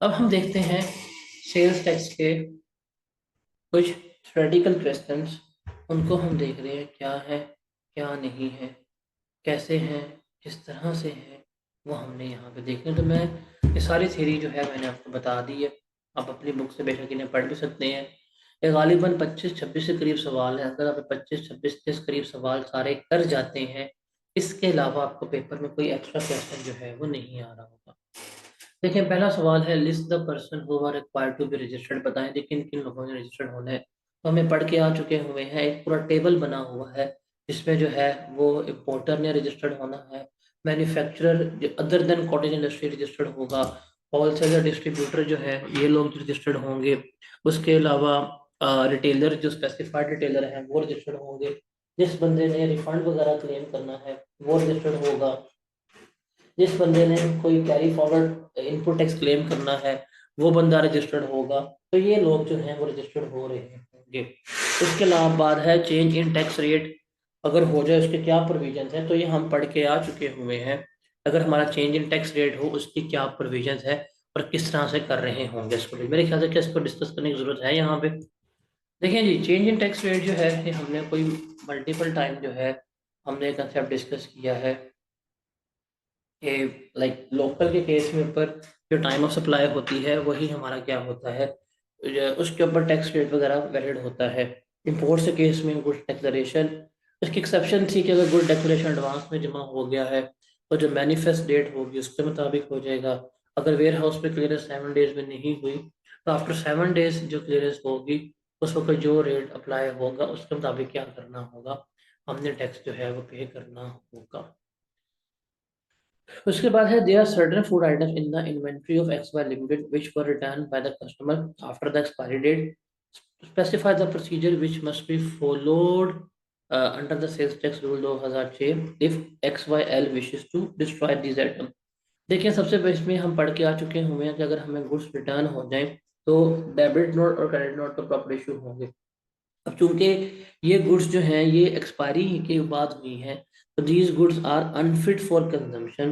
अब हम देखते हैं सेल्स टैक्स के कुछ थ्योरेटिकल क्वेश्चंस। उनको हम देख रहे हैं क्या है, क्या नहीं है, कैसे हैं, किस तरह से है, वो हमने यहाँ पे देखना है। तो मैं ये सारी थ्योरी जो है मैंने आपको बता दी है। आप अपनी बुक से बेशक इन्हें पढ़ भी सकते हैं। ये गालिबन 25-26 के करीब सवाल है। अगर आप 25-26 के करीब सवाल सारे कर जाते हैं, इसके अलावा आपको पेपर में कोई एक्स्ट्रा क्वेश्चन जो है वो नहीं आ रहा होगा। देखिए, पहला सवाल है list the person who are required to be registered. बताएं कि किन किन लोगों ने रजिस्टर्ड होना है। तो हमें पढ़ के आ चुके हुए हैं, एक पूरा टेबल बना हुआ है जिसमें जो है वो इम्पोर्टर ने रजिस्टर्ड होना है, manufacturer other than cottage industry registered होगा, होलसेलर डिस्ट्रीब्यूटर जो है ये लोग रजिस्टर्ड होंगे। उसके अलावा रिटेलर जो स्पेसिफाइड रिटेलर हैं वो रजिस्टर्ड होंगे। जिस बंदे ने रिफंड वगैरह क्लेम करना है वो रजिस्टर्ड होगा। जिस बंदे ने कोई carry forward input tax claim करना है वो बंदा रजिस्टर्ड होगा। तो ये लोग जो हैं वो रजिस्टर्ड हो रहे होंगे। इसके अलावा बाद है चेंज इन टैक्स रेट। अगर हो जाए उसके क्या प्रोविजन है, तो ये हम पढ़ के आ चुके हुए हैं। अगर हमारा चेंज इन टैक्स रेट हो उसकी क्या प्रोविजन है और किस तरह से कर रहे होंगे इसको भी। मेरे ख्याल से क्या इसको डिस्कस करने की जरूरत है यहाँ पे। देखिए जी, चेंज इन टैक्स रेट जो है ये हमने कोई मल्टीपल टाइम जो है हमने कंसेप्ट डिस्कस किया है कि लाइक लोकल के केस में ऊपर जो टाइम ऑफ सप्लाई होती है वही हमारा क्या होता है, उसके ऊपर टैक्स रेट वगैरह वैलिड होता है। इंपोर्ट के केस में गुड डिक्लेरेशन, उसकी एक्सेप्शन थी कि अगर गुड डिक्लेरेशन एडवांस में जमा हो गया है तो जो मैनिफेस्ट डेट होगी उसके मुताबिक हो जाएगा। अगर वेयर हाउस में क्लियरेंस 7 डेज में नहीं हुई तो आफ्टर 7 डेज जो क्लियरेंस होगी उस वक्त जो रेट अप्लाई होगा उसके मुताबिक क्या करना होगा, हमने टैक्स जो है वो पे करना होगा। उसके बाद है there are certain food items in the inventory of X Y limited which were return by the customer after the expiry date. Specify the procedure which must be followed under the sales tax rule 2006 if X Y L wishes to destroy this item. देखिए, सबसे पहले इसमें हम पढ़ के आ चुके हुए हैं कि अगर हमें गुड्स रिटर्न हो जाए तो डेबिट नोट और क्रेडिट नोट का प्रॉपर इशू होंगे। अब चूंकि ये गुड्स जो हैं ये एक्सपायरी के बाद हुई हैं तो these goods are unfit for consumption.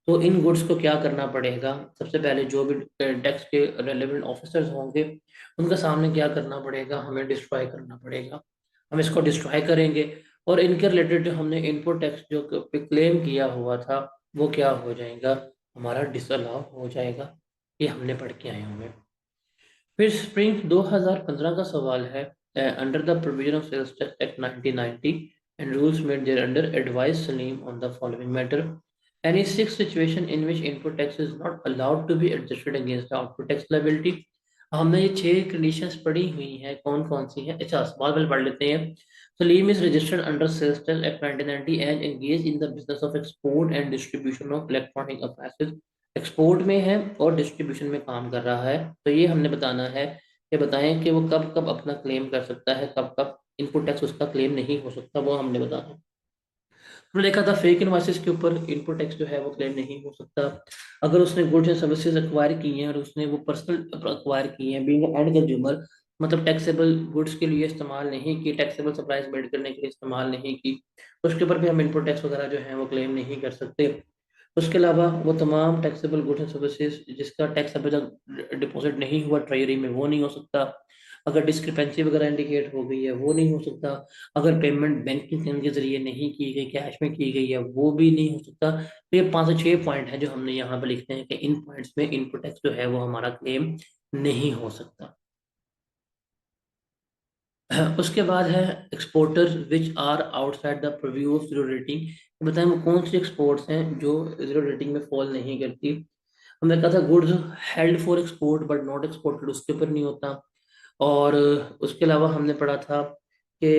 तो इन गुड्स को क्या करना पड़ेगा, सबसे पहले जो भी टैक्स के रेलेवेंट ऑफिसर्स होंगे उनके सामने क्या करना पड़ेगा, हमें डिस्ट्रॉय करना पड़ेगा। हम इसको डिस्ट्रॉय करेंगे और इनके रिलेटेड जो हमने इनपुट टैक्स जो क्लेम किया हुआ था वो क्या हो जाएगा, हमारा डिसअलाउ हो जाएगा। ये हमने पढ़ के आए हुए हैं। फिर स्प्रिंग 2015 का सवाल है, under the provision of sales tax act 1990 and rules made there under advise Salim on the following matter. Any six situation in which input tax is not allowed to be adjusted against the output tax liability. हमने ये 6 conditions पढ़ी हुई हैं, कौन कौन सी हैं। अच्छा, सवाल पहले पढ़ लेते हैं। Salim is registered under sales tax act 1990 and engage in the business of export and distribution of electronic appliances. Export में है और डिस्ट्रीब्यूशन में काम कर रहा है। तो ये हमने बताना है कि बताएं कि वो कब कब अपना क्लेम कर सकता है, कब कब इनपुट टैक्स उसका क्लेम नहीं हो सकता, वो हमने बताना है। हमने देखा था फेक इनवॉइसेस के ऊपर इनपुट टैक्स जो है वो क्लेम नहीं हो सकता। अगर उसने गुड्स एंड सर्विसेज एक्वायर की हैं और उसने वो पर्सनल एक्वायर की हैं बीइंग एंड कंज्यूमर, मतलब टैक्सेबल गुड्स के लिए इस्तेमाल नहीं की, टैक्सेबल सप्लाईज मेड करने के लिए इस्तेमाल नहीं की, उसके ऊपर भी हम इनपुट टैक्स वगैरह जो है वो क्लेम नहीं कर सकते। उसके अलावा वो तमाम टैक्सेबल गुड्स एंड सर्विसेज जिसका टैक्स अभी तक डिपॉजिट नहीं हुआ ट्रेजरी में वो नहीं हो सकता। अगर डिस्क्रिपेंसी वगैरह इंडिकेट हो गई है वो नहीं हो सकता। अगर पेमेंट बैंकिंग के जरिए नहीं की गई, कैश में की गई है, वो भी नहीं हो सकता। तो ये 5 से 6 पॉइंट है जो हमने यहाँ पर लिखते हैं कि इन पॉइंट्स में इनपुट टैक्स जो है वो हमारा क्लेम नहीं हो सकता। उसके बाद है exporters which are outside the preview of zero rating. बताएं वो कौन सी एक्सपोर्ट्स हैं जो जीरो रेटिंग में फॉल नहीं करती। हमने कहा था goods held for export but not exported, उसके ऊपर नहीं होता। और उसके अलावा हमने पढ़ा था कि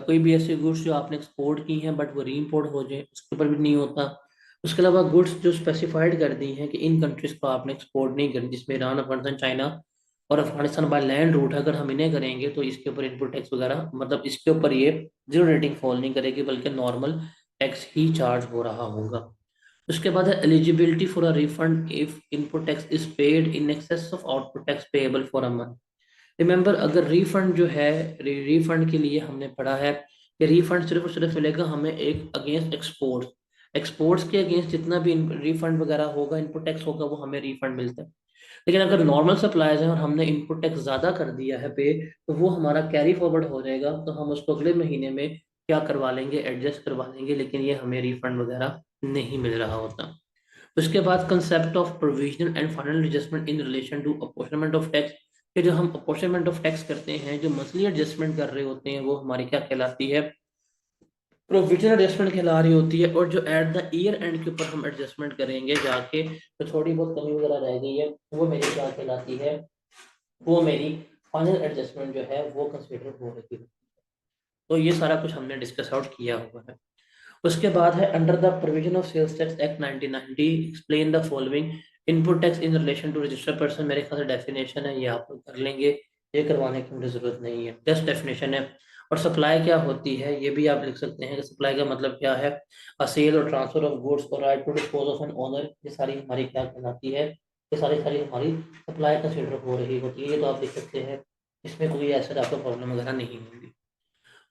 कोई भी ऐसे गुड्स जो आपने एक्सपोर्ट की हैं बट वो री इम्पोर्ट हो जाए उसके ऊपर भी नहीं होता। उसके अलावा गुड्स जो स्पेसिफाइड कर दी हैं कि इन कंट्रीज को आपने एक्सपोर्ट नहीं करनी, जिसमें ईरान, अफगानिस्तान, चाइना और अफगानिस्तान बाय लैंड रूट है, अगर हम इन्हें करेंगे तो इसके ऊपर इनपुट टैक्स वगैरह मतलब इसके ऊपर ये जीरो रेटिंग फॉल नहीं करेगी बल्कि नॉर्मल टैक्स ही चार्ज हो रहा होगा। उसके बाद है eligibility for a refund if input tax is paid in excess of output tax payable for a month. Remember, अगर रिफंड जो है रिफंड के लिए हमने पढ़ा है कि रिफंड सिर्फ और सिर्फ मिलेगा हमें एक अगेंस्ट एक्सपोर्ट। एक्सपोर्ट्स के अगेंस्ट जितना भी रिफंड वगैरह होगा, इनपुट टैक्स होगा, वो हमें रिफंड मिलता है। लेकिन अगर नॉर्मल सप्लाईज हैं और हमने इनपुट टैक्स ज़्यादा कर दिया है पे, तो वो हमारा कैरी फॉरवर्ड हो जाएगा, तो हम उसको अगले महीने में क्या करवा लेंगे, एडजस्ट करवा लेंगे, लेकिन ये हमें रिफंड वगैरह नहीं मिल रहा होता। उसके बाद concept of provisional and final adjustment in relation to apportionment of tax, कि जो हम अपॉर्चमेंट ऑफ टैक्स करते हैं, जो मंथली एडजस्टमेंट कर रहे होते हैं, वो हमारी क्या कहलाती है, प्रोविजनल एडजस्टमेंट कहला रही होती है। और जो एट द ईयर एंड के ऊपर हम एडजस्टमेंट करेंगे जाके, तो थोड़ी बहुत कमी वगैरह रह गई है, वो मेरी क्या कहलाती है, वो मेरी फाइनल एडजस्टमेंट जो है वो कंसिडर हो रही है। तो ये सारा कुछ हमने डिस्कस आउट किया हुआ है। उसके बाद है under the provision of sales tax act 1990 explain the following. Input tax in relation to registered person, मेरे ख्याल से डेफिनेशन है, ये आप लोग कर लेंगे, ये करवाने की मुझे जरूरत नहीं है, जस्ट डेफिनेशन है। और सप्लाई क्या होती है ये भी आप लिख सकते हैं कि सप्लाई का मतलब क्या है, अ सेल और ट्रांसफर ऑफ गुड्स और right to dispose of an owner, ये सारी हमारी क्या कहलाती है, ये सारी सारी हमारी सप्लाई कंसिडर हो रही होती है, ये तो आप लिख सकते हैं, इसमें कोई ऐसा आपको प्रॉब्लम वगैरह नहीं होगी।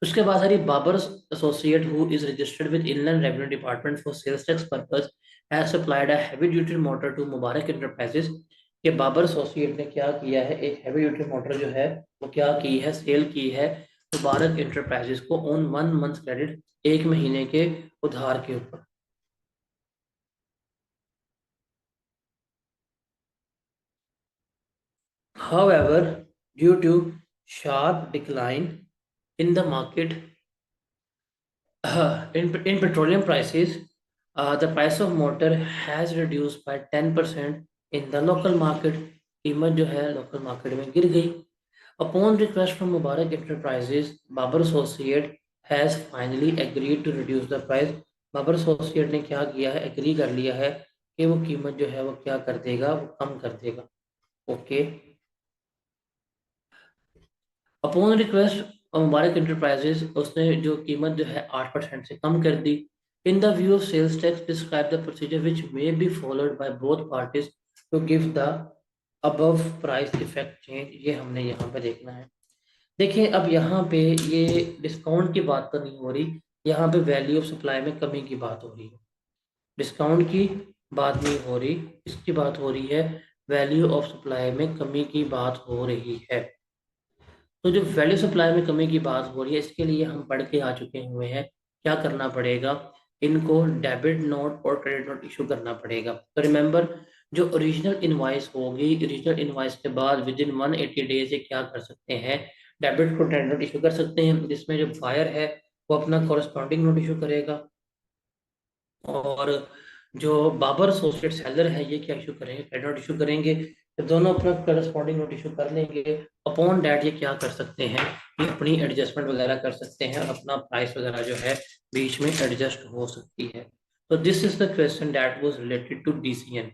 उसके बाद Hari Babar associate who is registered with inland revenue department for sales tax purpose has supplied a heavy duty motor to Mubarak enterprises. ये बाबर एसोसिएट ने क्या किया है, एक हैवी ड्यूटी मोटर जो है वो क्या की है, सेल की है मुबारक एंटरप्राइजेस को ऑन 1 मंथ क्रेडिट, एक महीने के उधार के ऊपर। However, due to sharp decline in the market, in petroleum prices, the price of motor has reduced by 10% in the local market. कीमत जो है लोकल मार्केट में गिर गई। Upon request from Mubarak Enterprises, Babar Associate has finally agreed to reduce the price. Babar Associate ने क्या किया है, एग्री कर लिया है कि वो कीमत जो है वो क्या कर देगा, वो कम कर देगा। Okay. Upon request Mubarak enterprises, उसने जो कीमत जो है 8% से कम कर दी। In the view of sales tax describe the procedure which may be followed by both parties to give the above price effect change, ये हमने यहाँ पे देखना है। देखिए अब यहाँ पे ये डिस्काउंट की बात तो नहीं हो रही, यहाँ पे वैल्यू ऑफ सप्लाई में कमी की बात हो रही है, डिस्काउंट की बात नहीं हो रही, इसकी बात हो रही है, वैल्यू ऑफ सप्लाई में कमी की बात हो रही है। तो जो वैल्यू सप्लाई में कमी की बात हो रही है, इसके लिए हम पढ़ के आ चुके हुए हैं, क्या करना पड़ेगा, इनको डेबिट नोट और क्रेडिट नोट इशू करना पड़ेगा। तो रिमेंबर, जो ओरिजिनल इनवॉइस होगी, ओरिजिनल इनवॉइस के बाद विद इन 180 डेज ये क्या कर सकते हैं, डेबिट को क्रेडिट नोट इशू कर सकते हैं, जिसमें जो बायर है वो अपना कॉरेस्पॉन्डिंग नोट इशू करेगा, और जो बाबर एसोसिएट सेलर है ये क्या इशू करेंगे, क्रेडिट नोट इशू करेंगे। जब दोनों अपना करस्पॉन्डिंग नोट इशू कर लेंगे, अपॉन डैट ये क्या कर सकते हैं, ये अपनी एडजस्टमेंट वगैरह कर सकते हैं, और अपना प्राइस वगैरह जो है बीच में एडजस्ट हो सकती है। तो this is the question that was related to DCN.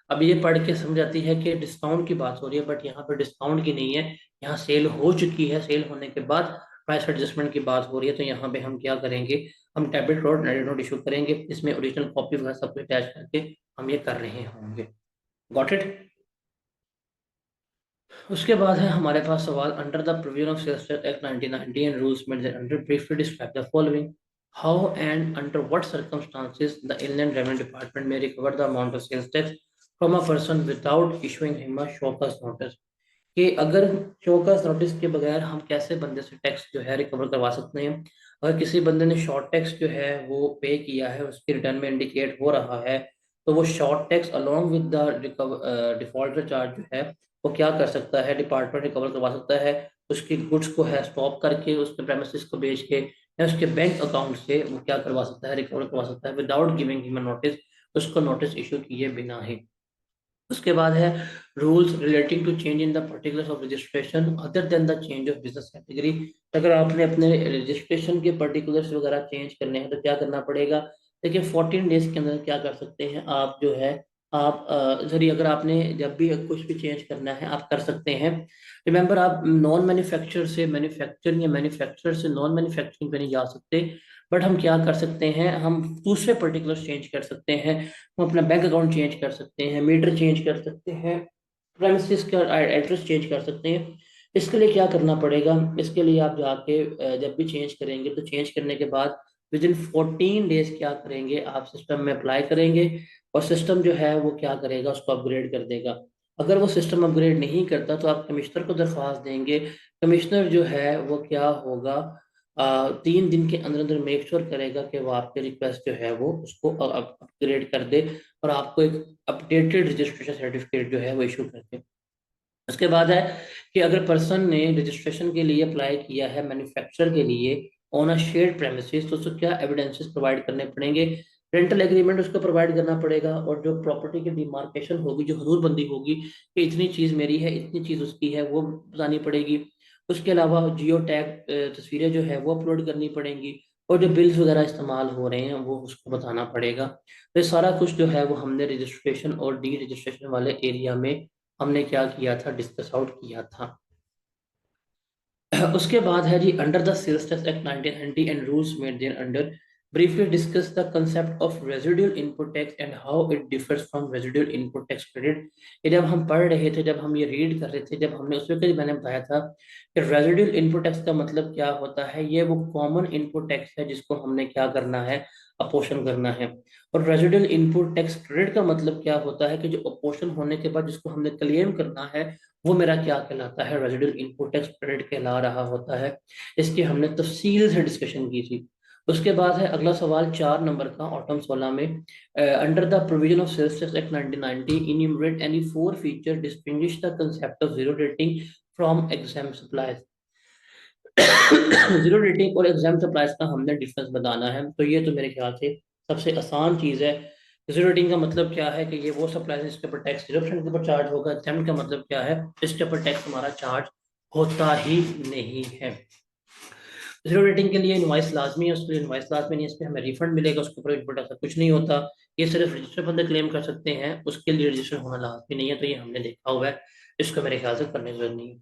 अब ये पढ़ के समझ आती है कि डिस्काउंट की बात हो रही है, बट यहाँ पर डिस्काउंट की नहीं है, यहाँ सेल हो चुकी है, सेल होने के बाद प्राइस एडजस्टमेंट की बात हो रही है। तो यहाँ पे हम क्या करेंगे, हम debit note credit note issue करेंगे, इसमें ओरिजिनल कॉपी वगैरह सब कुछ अटैच करके हम ये कर रहे होंगे। Got it. उसके बाद है हमारे पास सवाल, under the provision of sales tax act 1990 and rules made under briefly describe the following. How and under what circumstances the inland revenue department may recover the amount of sales tax from a person without issuing him a show cause notice, कि अगर showcase notice के बगैर हम कैसे बंदे से tax जो है रिकवर करवा सकते हैं। अगर किसी बंदे ने शॉर्ट टैक्स जो है वो पे किया है, उसके रिटर्न में इंडिकेट हो रहा है, तो वो short tax along with the defaulter charge जो है वो क्या कर सकता है, डिपार्टमेंट रिकवर करवा सकता है। उसकी गुड्स को है स्टॉप करके, उसके प्रेमिसेस को बेच के, या उसके बैंक अकाउंट से वो क्या करवा सकता है, रिकवर करवा सकता है विदाउट गिविंग हिम नोटिस, उसको नोटिस इशू किए बिना ही। उसके बाद है rules relating to change in the particulars of registration other than the change of business category. अगर आपने अपने रजिस्ट्रेशन के पर्टिकुलर्स वगैरह चेंज करने हैं तो क्या करना पड़ेगा। देखिए 14 डेज के अंदर क्या कर सकते हैं आप, जो है आप सॉरी, अगर आपने जब भी कुछ भी चेंज करना है आप कर सकते हैं। रिमेंबर, आप नॉन मैन्युफैक्चर से मैन्युफैक्चरिंग या मैन्युफैक्चरर से नॉन मैन्युफैक्चरिंग पे नहीं जा सकते, बट हम क्या कर सकते हैं, हम दूसरे पर्टिकुलर चेंज कर सकते हैं। हम अपना बैंक अकाउंट चेंज कर सकते हैं, मीटर चेंज कर सकते हैं, प्रेमिसेस का एड्रेस चेंज कर सकते हैं। इसके लिए क्या करना पड़ेगा, इसके लिए आप जाके जब भी चेंज करेंगे तो चेंज करने के बाद विद इन 14 डेज क्या करेंगे, आप सिस्टम में अप्लाई करेंगे और सिस्टम जो है वो क्या करेगा, उसको अपग्रेड कर देगा। अगर वो सिस्टम अपग्रेड नहीं करता तो आप कमिश्नर को दरख्वास्त देंगे। कमिश्नर जो है वो क्या होगा, 3 दिन के अंदर अंदर मेक श्योर करेगा कि वो आपकी रिक्वेस्ट जो है वो उसको अपग्रेड कर दे और आपको एक अपडेटेड रजिस्ट्रेशन सर्टिफिकेट जो है वो इशू कर दे। उसके बाद है कि अगर पर्सन ने रजिस्ट्रेशन के लिए अप्लाई किया है मैन्युफैक्चर के लिए ऑन अ शेयर्ड प्रेमिसेस, तो उसको क्या एविडेंसेस प्रोवाइड करने पड़ेंगे। रेंटल एग्रीमेंट उसको प्रोवाइड करना पड़ेगा और जो प्रॉपर्टी की डिमार्केशन होगी, जो हदूदबंदी होगी कि इतनी चीज़ मेरी है इतनी चीज़ उसकी है, वो बतानी पड़ेगी। उसके अलावा जियो टैग तस्वीरें जो है वो अपलोड करनी पड़ेंगी और जो बिल्स वगैरह इस्तेमाल हो रहे हैं वो उसको बताना पड़ेगा। तो ये सारा कुछ जो है वो हमने रजिस्ट्रेशन और डी रजिस्ट्रेशन वाले एरिया में हमने क्या किया था, डिस्कस आउट किया था। उसके बाद है जी under the sales tax act 1990 and rules made there under, briefly discuss the concept of residual input tax and how it differs from residual input tax credit। ये जब हम पढ़ रहे थे, जब हम ये रीड कर रहे थे, जब हमने उसमें कहीं मैंने बताया था कि रेजिडुअल इनपुट टैक्स का मतलब क्या होता है। ये वो कॉमन इनपुट टैक्स है जिसको हमने क्या करना है, अपोषण करना है। और रेजिडुअल इनपुट टैक्स क्रेडिट का मतलब क्या होता है कि जो अपोषण होने के बाद जिसको हमने क्लेम करना है वो मेरा क्या कहलाता है, रेजिडुअल इनपुट टैक्स क्रेडिट कहला रहा होता है। इसकी हमने तफसील से डिस्कशन की थी। उसके बाद है अगला सवाल 4 नंबर का ऑटम 16 में, under the provision of sales tax act 1990 enumerate any 4 feature distinguish the concept of zero rating from exempt supplies. Zero rating और एग्जाम सप्लाईज का हमने डिफरेंस बताना है। तो ये तो मेरे ख्याल से सबसे आसान चीज़ है। जीरो रेटिंग का मतलब क्या है कि ये वो सप्लाई है जिसके ऊपर टैक्स 0% के ऊपर चार्ज होगा। एग्जाम का मतलब क्या है, इसके ऊपर टैक्स हमारा चार्ज होता ही नहीं है। जीरो रेटिंग के लिए इनवाइस लाजमी है, उसके लिए इनवाइस लाजमी नहीं है, इस पर हमें रिफंड मिलेगा, उसके ऊपर इनपुट ऐसा कुछ नहीं होता। ये सिर्फ रजिस्टर बंदे क्लेम कर सकते हैं, उसके लिए रजिस्टर होना लाजमी नहीं है। तो ये हमने देखा हुआ है, इसको मेरे ख्याल से करने की जरूरत नहीं है।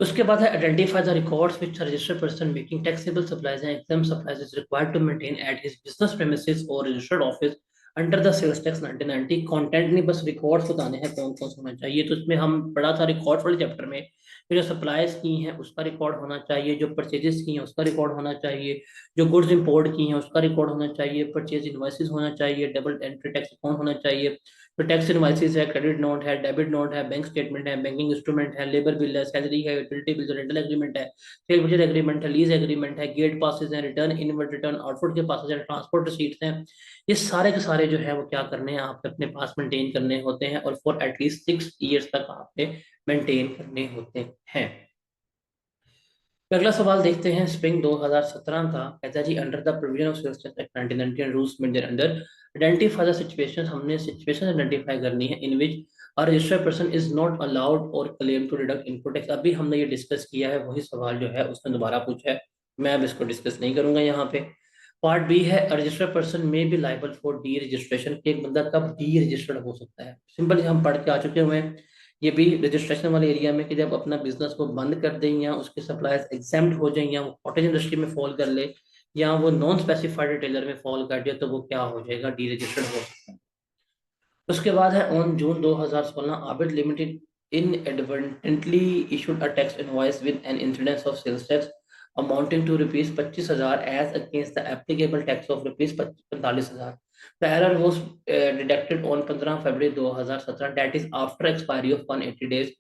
उसके बाद है identify the records which registered person making taxable supplies and exempt supplies is required to maintain at his business premises और registered office under the sales tax 1990। Content नहीं, बस रिकॉर्ड्स बताने हैं कौन कौन सा होना चाहिए। तो इसमें हम पढ़ा था रिकॉर्ड वाले चैप्टर में कि जो सप्लाईज की हैं उसका रिकॉर्ड होना चाहिए, जो परचेजेस की हैं उसका रिकॉर्ड होना चाहिए, जो गुड्स इंपोर्ट की हैं उसका रिकॉर्ड होना चाहिए, परचेज इनवॉइसेस होना चाहिए, डबल एंट्री टैक्स अकाउंट होना चाहिए। तो टैक्स इनवॉइसेस है, क्रेडिट नोट है, डेबिट नोट है, बैंक स्टेटमेंट है, बैंकिंग इंस्ट्रूमेंट है, लेबर बिल है, सैलरी है, यूटिलिटी बिल, रेंटल एग्रीमेंट है, सेल परचेज एग्रीमेंट है, लीज एग्रीमेंट है, गेट पासेस हैं, रिटर्न इनवर्ड रिटर्न आउटवर्ड के पासेस हैं, ट्रांसपोर्ट रिसीट्स हैं। ये सारे के सारे जो है वो क्या करने हैं, आपने अपने पास मेंटेन करने होते हैं और फॉर एटलीस्ट 6 ईयर्स तक आपने मेंटेन करने होते हैं। अगला सवाल देखते हैं स्प्रिंग 2017 का। कहता है जी under the provision of sales tax act 1990 and rules made there under identify the situation. हमने सिचुएशन आइडेंटिफाई करनी है in which a registered person is not allowed और claim to deduct input tax. अभी हमने ये डिस्कस किया है, वही सवाल जो है उसने दोबारा पूछा है, मैं अब इसको डिस्कस नहीं करूंगा यहाँ पे। पार्ट बी है रजिस्टर्ड पर्सन में be liable for D registration, कि एक बंदा कब डी रजिस्टर्ड हो सकता है। सिंपल हम पढ़ के आ चुके हुए हैं ये भी रजिस्ट्रेशन वाले एरिया में, कि जब अपना बिजनेस को बंद कर दें या उसके सप्लायर्स एग्जाम्प्ट हो जाए या वो कॉटेज इंडस्ट्री में फॉल कर ले या वो नॉन स्पेसिफाइड रिटेलर में फॉल कर जाए तो वो क्या हो जाएगा, डी रजिस्टर्ड हो सकता है। उसके बाद है on June 2016 Abid limited inadvertently issued a tax invoice with an incidence of sales tax amounting to rupees 25,000 as against the applicable tax of rupees 45,000। The error was deducted on 15 February 2017, that is after expiry of 180 days।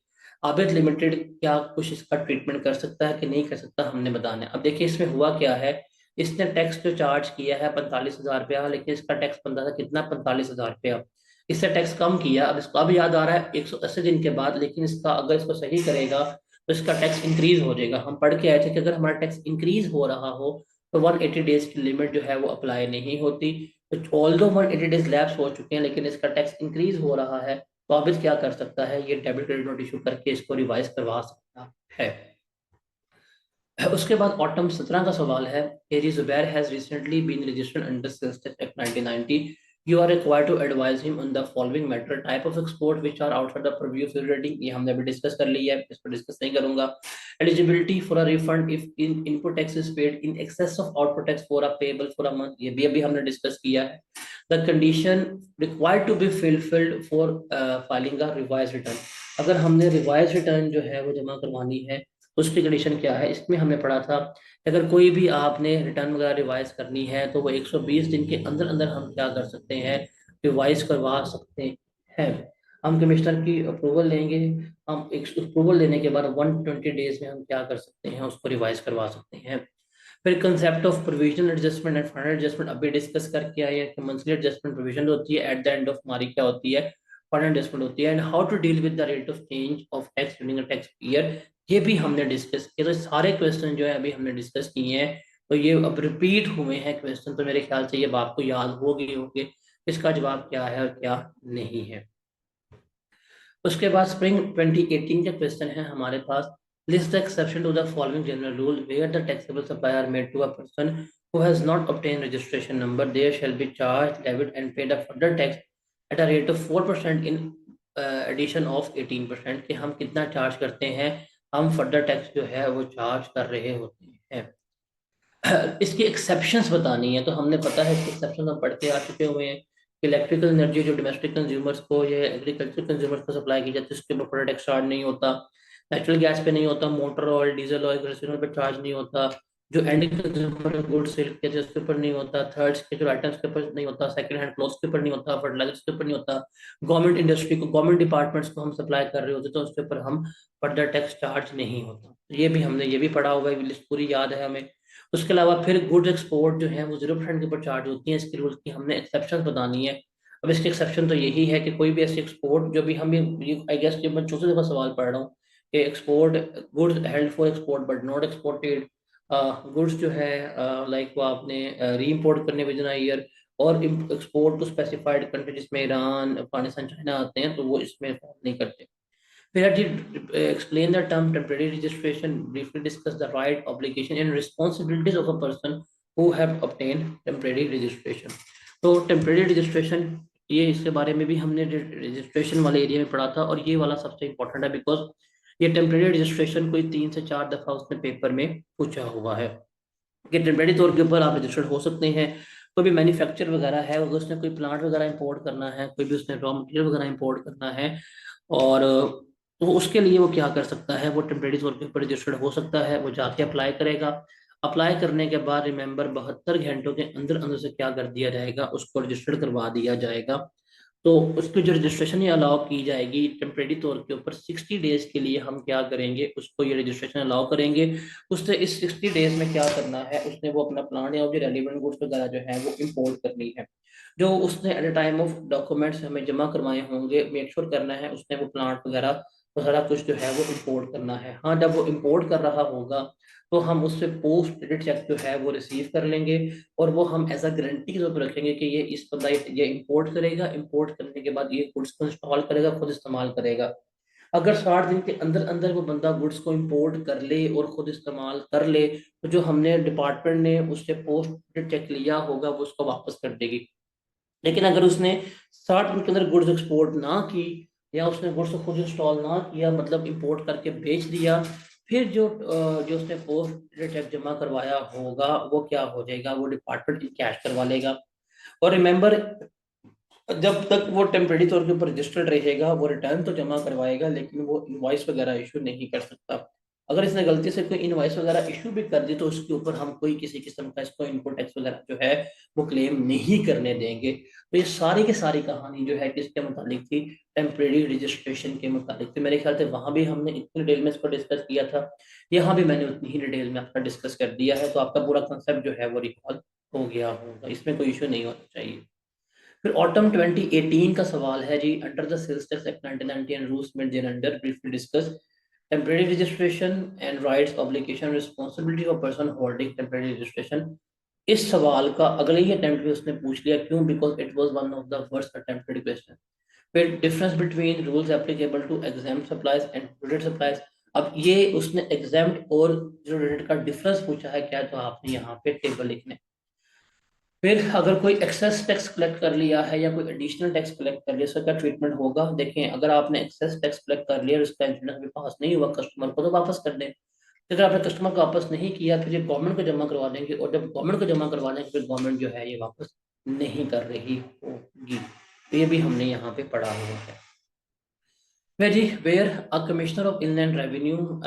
Abid limited क्या कुछ इसका treatment कर सकता है कि नहीं कर सकता, हमने बताना है। अब देखिए इसमें हुआ क्या है, इसने टैक्स जो चार्ज किया है 45,000 रुपया, लेकिन इसका टैक्स बनता था कितना, 45,000 रुपया। इससे टैक्स कम किया, अब इसको अब याद आ रहा है 180 दिन के बाद, लेकिन इसका अगर इसको सही करेगा तो इसका टैक्स इंक्रीज हो जाएगा। हम पढ़ के आए थे कि अगर हमारा टैक्स इंक्रीज हो रहा हो तो 180 डेज की लिमिट जो है वो अप्लाई नहीं होती। तो ऑल दो 180 डेज लैप्स हो चुके हैं लेकिन इसका टैक्स इंक्रीज हो रहा है, तो अब क्या कर सकता है, ये डेबिट क्रेडिट नोट इशू करके इसको रिवाइज करवा सकता है। उसके बाद ऑटम 17 का सवाल है, Ari Zubair has recently been registered under sales tax act 1990। You are required to advise him on the following matter: type of export which are outside the purview of field rating, ये हमने अभी डिस्कस कर लिया है, इस पर डिस्कस नहीं करूंगा। Eligibility for a refund if input tax is paid in excess of output tax for a payable for a month, ये भी अभी हमने डिस्कस किया है। The condition required to be fulfilled for filing a revised return, अगर हमने revise return जो है वो जमा करवानी है उसकी कंडीशन क्या है, इसमें हमने पढ़ा था कि अगर कोई भी आपने रिटर्न वगैरह रिवाइज करनी है तो वो 120 दिन के अंदर अंदर हम क्या कर सकते हैं, रिवाइज करवा सकते हैं। हम कमिश्नर की अप्रूवल लेंगे, हम एक अप्रूवल लेने के बाद 120 डेज में हम क्या कर सकते हैं, उसको रिवाइज करवा सकते हैं। फिर concept of provisional adjustment and final adjustment अभी डिस्कस करके आए हैं कि मंथली एडजस्टमेंट प्रोविजन होती है, एट द एंड ऑफ हमारी क्या होती है, फाइनल एडजस्टमेंट होती है, and how to deal with the rate of change of tax during a tax year, ये भी हमने डिस्कस किया। तो सारे क्वेश्चन जो है अभी हमने डिस्कस किए हैं, तो ये अब रिपीट हुए हैं क्वेश्चन, तो मेरे ख्याल से ये आपको याद हो गए होंगे इसका जवाब क्या है और क्या नहीं है। उसके बाद स्प्रिंग 2018 के क्वेश्चन है हमारे पास। List the exception to the following general rule where the taxable supplier made to a person who has not obtained registration number, there shall be charged, debit and paid a further tax at a rate of 4% in addition of 18%, कि हम कितना charge करते हैं, हम further tax जो है वो charge कर रहे होते हैं। इसकी एक्सेप्शंस बतानी है, तो हमने पता है इसके एक्सेप्शन हम पढ़ के आ चुके हुए हैं कि इलेक्ट्रिकल एनर्जी जो डोमेस्टिक कंज्यूमर्स को या एग्रीकल्चर कंज्यूमर्स को सप्लाई की जाती है उसके ऊपर फर्दर टैक्स चार्ज नहीं होता, नेचुरल गैस पे नहीं होता, motor oil diesel oil kerosene पे चार्ज नहीं होता, जो एंड कंज्यूमर गुड्स सेल किए थे उसके ऊपर नहीं होता, थर्ड्स के जो आइटम्स के ऊपर नहीं होता, सेकंड हैंड क्लोथ्स के ऊपर नहीं होता, फर्टिलाइजर्स के ऊपर नहीं होता, गवर्नमेंट इंडस्ट्री को गवर्नमेंट डिपार्टमेंट्स को हम सप्लाई कर रहे होते तो उसके ऊपर हम फर्दर टैक्स चार्ज नहीं होता। ये भी हमने ये भी पढ़ा हुआ है, लिस्ट पूरी याद है हमें। उसके अलावा फिर गुड्स एक्सपोर्ट जो है वो 0% के ऊपर चार्ज होती है, इसके रूल्स की हमने एक्सेप्शन बतानी है। अब इसके एक्सेप्शन तो यही है कि कोई भी ऐसी एक्सपोर्ट जो भी हम ये आई गेस जब मैं चौथे दफा सवाल पढ़ रहा हूँ कि export goods held for export but not exported goods जो है लाइक वो आपने री इम्पोर्ट करने विद इन ईयर और एक्सपोर्ट टू स्पेसिफाइड कंट्री जिसमें ईरान पाकिस्तान चाइना आते हैं तो वो इसमें फॉर्म नहीं करते। We had to explain the term temporary registration, briefly discuss the right, obligation, and responsibilities of a person who have obtained temporary registration. तो temporary registration ये इसके बारे में भी हमने रजिस्ट्रेशन वाले एरिया में पढ़ा था और ये वाला सबसे इम्पोर्टेंट है बिकॉज ये टेम्परेरी रजिस्ट्रेशन कोई 3 से 4 दफा उसने पेपर में पूछा हुआ है कि टेम्परेरी तौर के ऊपर आप रजिस्टर्ड हो सकते हैं। कोई भी मैन्युफैक्चर वगैरह है, अगर उसने कोई प्लांट वगैरह इंपोर्ट करना है, कोई भी उसने रॉ मटेरियल वगैरह इंपोर्ट करना है और तो उसके लिए वो क्या कर सकता है, वो टेम्परेरी तौर के ऊपर रजिस्टर्ड हो सकता है, वो जाके अप्लाई करेगा। अप्लाई करने के बाद रिमेंबर 72 घंटों के अंदर अंदर से क्या कर दिया जाएगा, उसको रजिस्टर्ड करवा दिया जाएगा। तो उसकी जो रजिस्ट्रेशन ये अलाउ की जाएगी टेम्परेरी तौर के ऊपर 60 डेज के लिए, हम क्या करेंगे उसको ये रजिस्ट्रेशन अलाउ करेंगे। उसने इस 60 डेज में क्या करना है, उसने वो अपना प्लान या जो रेलिवेंट गुड्स वगैरह जो है वो इम्पोर्ट करनी है, जो उसने at the time of documents हमें जमा करवाए होंगे, मेक श्योर करना है उसने वो प्लांट वगैरह वो सारा कुछ जो है वो इम्पोर्ट करना है। हाँ, जब वो इम्पोर्ट कर रहा होगा तो हम उससे पोस्ट क्रेडिट चेक जो है वो रिसीव कर लेंगे और वो हम एज अ गारंटी के तौर पर रखेंगे कि ये इस बंदा ये इंपोर्ट करेगा, इंपोर्ट करने के बाद ये गुड्स को इंस्टॉल करेगा, खुद इस्तेमाल करेगा। अगर 60 दिन के अंदर अंदर वो बंदा गुड्स को इंपोर्ट कर ले और खुद इस्तेमाल कर ले तो जो हमने डिपार्टमेंट ने उससे पोस्ट क्रेडिट चेक लिया होगा वो उसको वापस कर देगी। लेकिन अगर उसने 60 दिन के अंदर गुड्स एक्सपोर्ट ना की या उसने गुड्स को खुद इंस्टॉल ना किया, मतलब इंपोर्ट करके बेच दिया, फिर जो उसने पोस्ट चेक जमा करवाया होगा वो क्या हो जाएगा, वो डिपार्टमेंट कैश करवा लेगा। और रिमेंबर, जब तक वो टेम्परेरी तौर के ऊपर रजिस्टर्ड रहेगा वो रिटर्न तो जमा करवाएगा लेकिन वो इनवॉइस वगैरह इशू नहीं कर सकता। अगर इसने गलती से कोई इनवॉइस वगैरह इशू भी कर दी तो उसके ऊपर हम कोई किसी किस्म का इसको इनपुट टैक्स वगैरह जो है वो क्लेम नहीं करने देंगे। तो ये सारी की सारी कहानी जो है किसके मुतालिक थी, टेम्परेरी रजिस्ट्रेशन के मुतालिक थी। मेरे ख्याल से वहां भी हमने इतनी डिटेल में इसको डिस्कस किया था, यहाँ भी मैंने उतनी ही डिटेल में आपका डिस्कस कर दिया है, तो आपका पूरा कंसेप्ट जो है वो रिकॉल हो गया होगा, इसमें कोई इशू नहीं होना चाहिए। फिर ऑटम 2018 का सवाल है जी, under the sales tax act 1990 and rules made thereunder briefly discuss temporary registration and rights obligation responsibility of person holding temporary registration. इस सवाल का अगले ही अटेम्प्ट में उसने पूछ लिया, क्यों, because it was one of the first attempted question. फिर difference between rules applicable to exempt supplies and prorated supplies. अब ये उसने एग्जाम्प्ट और प्रोडेड का डिफरेंस पूछा है क्या, तो आपने यहाँ पे टेबल लिखने। फिर अगर कोई एक्सेस टैक्स कलेक्ट कर लिया है या कोई एडिशनल टैक्स कलेक्ट कर लिया, इसका क्या ट्रीटमेंट होगा। देखें, अगर आपने एक्सेस टैक्स कलेक्ट कर लिया और उसका इंश्योरेंस अभी पास नहीं हुआ कस्टमर को, तो वापस कर दें। अगर आपने कस्टमर को वापस नहीं किया फिर ये गवर्नमेंट को जमा करवा देंगे और जब गवर्नमेंट को जमा करवा देंगे फिर गवर्नमेंट जो है ये वापस नहीं कर रही होगी। तो ये भी हमने यहाँ पे पढ़ा हुआ है। where a commissioner of inland revenue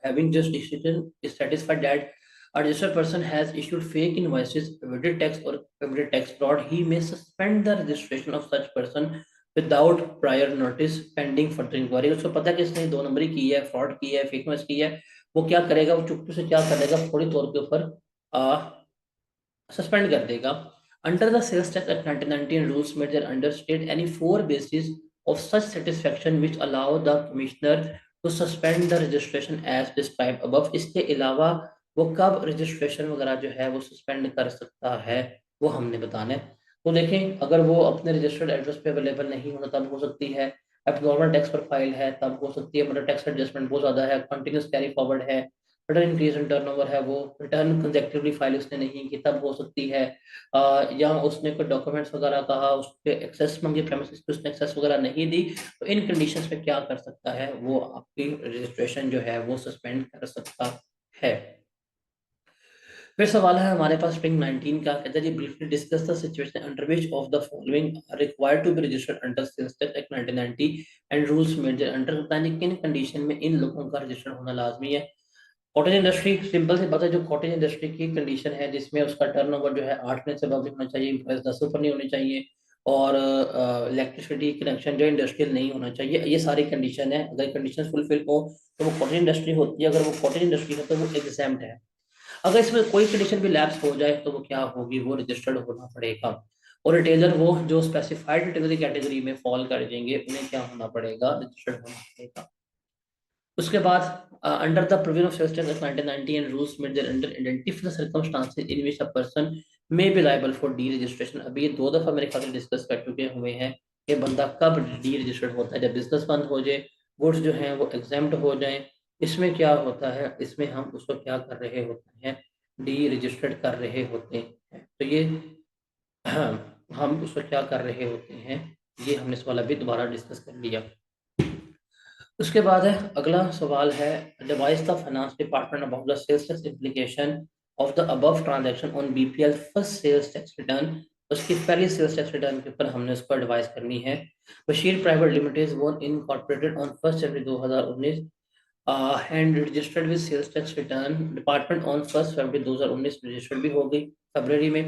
having just decision is satisfied that a registered person has issued fake invoices, evaded tax or committed tax fraud, he may suspend the registration of such person without prior notice pending further inquiry. उसको पता है कि इसने दो नंबरी की है, fraud की है, फेक इन्वॉइस की है, वो क्या करेगा, वो चुपके से क्या करेगा, फौरी तौर के ऊपर सस्पेंड कर देगा. Under the Sales Tax Act 1919 rules made there under state any four bases of such satisfaction which allow the commissioner to suspend the registration as described above. इसके अलावा वो कब रजिस्ट्रेशन वगैरह जो है वो सस्पेंड कर सकता है वो हमने बताना है. तो देखें, अगर वो अपने रजिस्टर्ड एड्रेस पे अवेलेबल नहीं होता तब हो सकती है, अब नॉर्मल टैक्स पर फाइल है तब हो सकती है, मतलब टैक्स एडजस्टमेंट बहुत ज़्यादा है, कंटिन्यूस कैरी फॉरवर्ड है, रिटर्न इंक्रीज इन टर्नओवर है, वो रिटर्न कंसेक्टिवली फाइल उसने नहीं की तब हो सकती है, या उसने कोई डॉक्यूमेंट्स वगैरह कहा, उस पे एक्सेस मांगी, प्रेमिसेस पे उसने एक्सेस वगैरह नहीं दी, तो इन कंडीशंस पे क्या कर सकता है, वो आपकी रजिस्ट्रेशन जो है वो सस्पेंड कर सकता है. फिर सवाल है हमारे पास स्ट्रिंग 19 का, कहता है जी briefly discuss the situation under which of the following are required to be registered under sales tax act 1990 and rules made there under. बताने किन कंडीशन में इन लोगों का रजिस्टर्ड होना लाजमी है. कॉटेज इंडस्ट्री, सिंपल सी बात है, जो कॉटेज इंडस्ट्री की कंडीशन है जिसमें उसका टर्नओवर जो है 8 मिनट से अबव होना चाहिए, एम्प्लॉयज 10 ऊपर नहीं होने चाहिए, और इलेक्ट्रिसिटी कनेक्शन जो इंडस्ट्रियल नहीं होना चाहिए, ये सारी कंडीशन है. अगर कंडीशन फुलफिल हो तो वो कॉटेज इंडस्ट्री होती है, अगर वो कॉटेज इंडस्ट्री है तो वो एग्जाम्प्ट है. अगर इसमें कोई कंडीशन भी लैप्स हो जाए तो वो क्या होगी, वो रजिस्टर्ड होना पड़ेगा. और रिटेलर वो जो स्पेसिफाइड रिटेलर कैटेगरी में फॉल कर जाएंगे उन्हें क्या होना पड़ेगा, रजिस्टर्ड होना पड़ेगा. उसके बाद under the provision of sales tax act 1990 and rules made there under identify the circumstances in which a person may be liable for deregistration. अभी ये दो दफा मेरे ख्याल से डिस्कस कर चुके हुए हैं कि बंदा कब डी रजिस्टर्ड होता है, जब बिजनेस बंद हो जाए, गुड्स जो हैं वो एग्जाम्प्ट हो जाए. इसमें क्या होता है, इसमें हम उसको क्या कर रहे होते हैं, डी रजिस्टर्ड कर रहे होते हैं. तो ये हम उसको क्या कर रहे होते हैं, ये हमने सवाल अभी दोबारा डिस्कस कर लिया. उसके बाद है अगला सवाल है, advise the finance department about the sales tax implication of the above transaction on BPL first sales tax return. उसकी पहली सेल्स टैक्स रिटर्न के ऊपर हमने उसको एडवाइस करनी है. Bashir private limited one incorporated on 1 January 2019 and registered with sales tax return department on 1 February 2019, registered भी हो गई फरवरी में.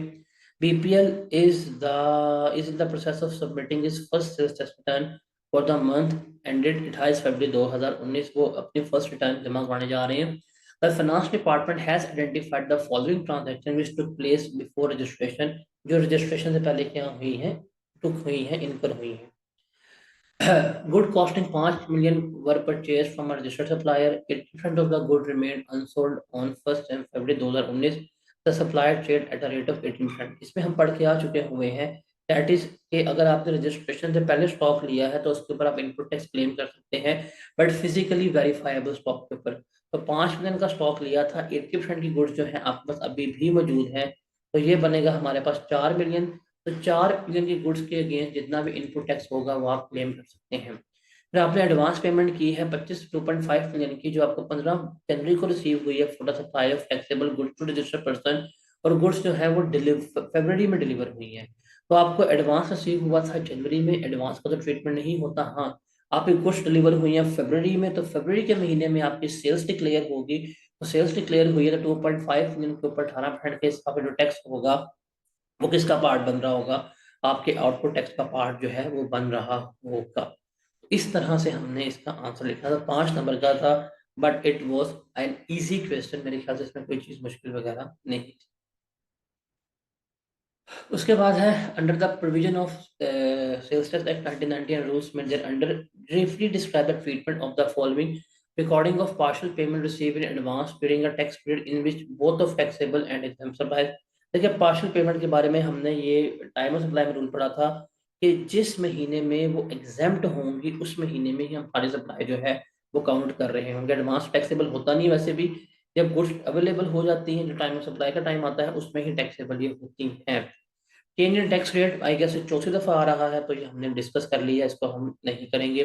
BPL is in the process of submitting his first sales tax return for the month ended 28 फरवरी 2019. वो अपनी first return जमा करने जा रहे हैं. The finance department has identified the following transaction which took place before registration. जो registration से पहले क्या हुई हैं, टुक हुई हैं, इनकर हुई हैं. Good costing 5 million were purchased from a registered supplier. 80% of the good remained unsold on 1st and February 2019. The supplier trade at a rate of 18%. इसमें हम पढ़ के आ चुके हुए हैं, दैट इज कि अगर आपने रजिस्ट्रेशन से पहले स्टॉक लिया है तो उसके ऊपर आप इनपुट टैक्स क्लेम कर सकते हैं, बट फिजिकली वेरीफाइबल स्टॉक के ऊपर. तो 5 मिलियन का स्टॉक लिया था, 80% की गुड्स जो है आपके पास अभी भी मौजूद है, तो ये बनेगा हमारे पास 4 मिलियन. तो 4 मिलियन की गुड्स के अगेंस्ट जितना भी इनपुट टैक्स होगा वो आप क्लेम कर सकते हैं. फिर आपने एडवांस पेमेंट की है 25.5 मिलियन की, जो आपको 15 जनवरी को रिसीव हुई है for the supply of taxable goods to registered person, और गुड्स जो है वो फरवरी में डिलीवर हुई है. तो आपको एडवांस रिसीव हुआ था जनवरी में, एडवांस का तो ट्रीटमेंट नहीं होता. हाँ, आपकी गुड्स डिलीवर हुई है फरवरी में, तो फरवरी के महीने में आपकी सेल्स डिक्लेयर होगी. तो सेल्स डिक्लेयर हुई है तो 2.5 मिलियन के ऊपर 18% के इसका जो टैक्स होगा वो किसका पार्ट बन रहा होगा, आपके आउटपुट टैक्स का पार्ट जो है वो बन रहा होगा. इस तरह से हमने इसका आंसर लिखा था, 5 नंबर का था, but it was an easy question. मेरे ख्याल से इसमें कोई चीज मुश्किल वगैरह नहीं थी. उसके बाद है under the provision of sales tax act 1990 and rules made there under briefly describe the treatment of the following. Recording of partial payment receive in advance during a tax period in which both of taxable and exempt supply. देखिए, partial payment के बारे में हमने ये time of supply में rule पढ़ा था कि जिस महीने में वो एग्जाम्प्ट होंगी उस महीने में ही हम सारी सप्लाई जो है वो काउंट कर रहे होंगे. एडवांस टैक्सेबल होता नहीं वैसे भी, जब गुड्स अवेलेबल हो जाती हैं, जो टाइम ऑफ सप्लाई का टाइम आता है उसमें ही टैक्सेबल ये होती हैं. Change in tax rate I guess चौथी दफा आ रहा है, तो ये हमने डिस्कस कर लिया, इसको हम नहीं करेंगे.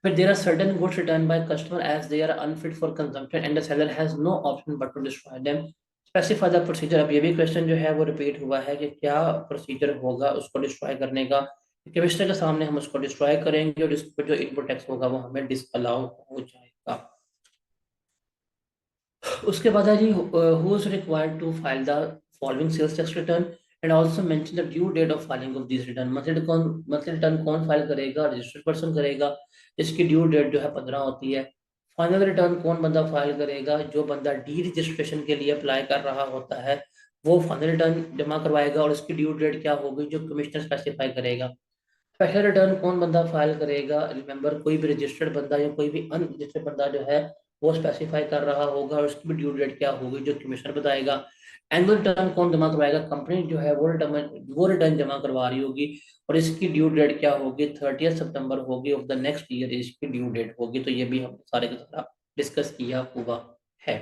फिर there are certain goods return by customer as they are unfit for consumption and the seller has no option but to destroy them. Specify the procedure. अब ये भी क्वेश्चन जो है वो रिपीट हुआ है कि क्या प्रोसीजर होगा उसको डिस्ट्रॉय करने का. कमिश्नर के सामने हम उसको डिस्ट्रॉय करेंगे और इस पर जो इनपुट टैक्स होगा वो हमें डिसअलाउ हो जाएगा। उसके बाद है जी, who is required to file the following sales tax return and also mention the due date of filing of this return. Monthly return कौन फाइल करेगा? रजिस्टर्ड पर्सन करेगा, इसकी ड्यू डेट जो है 15 होती है। फाइनल रिटर्न कौन बंदा फाइल करेगा? जो बंदा डी रजिस्ट्रेशन के लिए अप्लाई कर रहा होता है वो फाइनल रिटर्न जमा करवाएगा और इसकी ड्यू डेट क्या होगी? जो कमिश्नर स्पेसिफाई करेगा। स्पेशल रिटर्न कौन बंदा फाइल करेगा? रिमेंबर, कोई भी रजिस्टर्ड बंदा या कोई भी अनरजिस्टर्ड बंदा जो है वो स्पेसिफाई कर रहा होगा और उसकी भी ड्यू डेट क्या होगी जो कमिश्नर बताएगा। एनुअल रिटर्न कौन जमा करवाएगा? कंपनी जो है वो रिटर्न जमा करवा रही होगी और इसकी ड्यू डेट क्या होगी? 30 सितंबर होगी ऑफ द नेक्स्ट ईयर इसकी ड्यू डेट होगी। तो ये भी हम सारे का सारा डिस्कस किया हुआ है।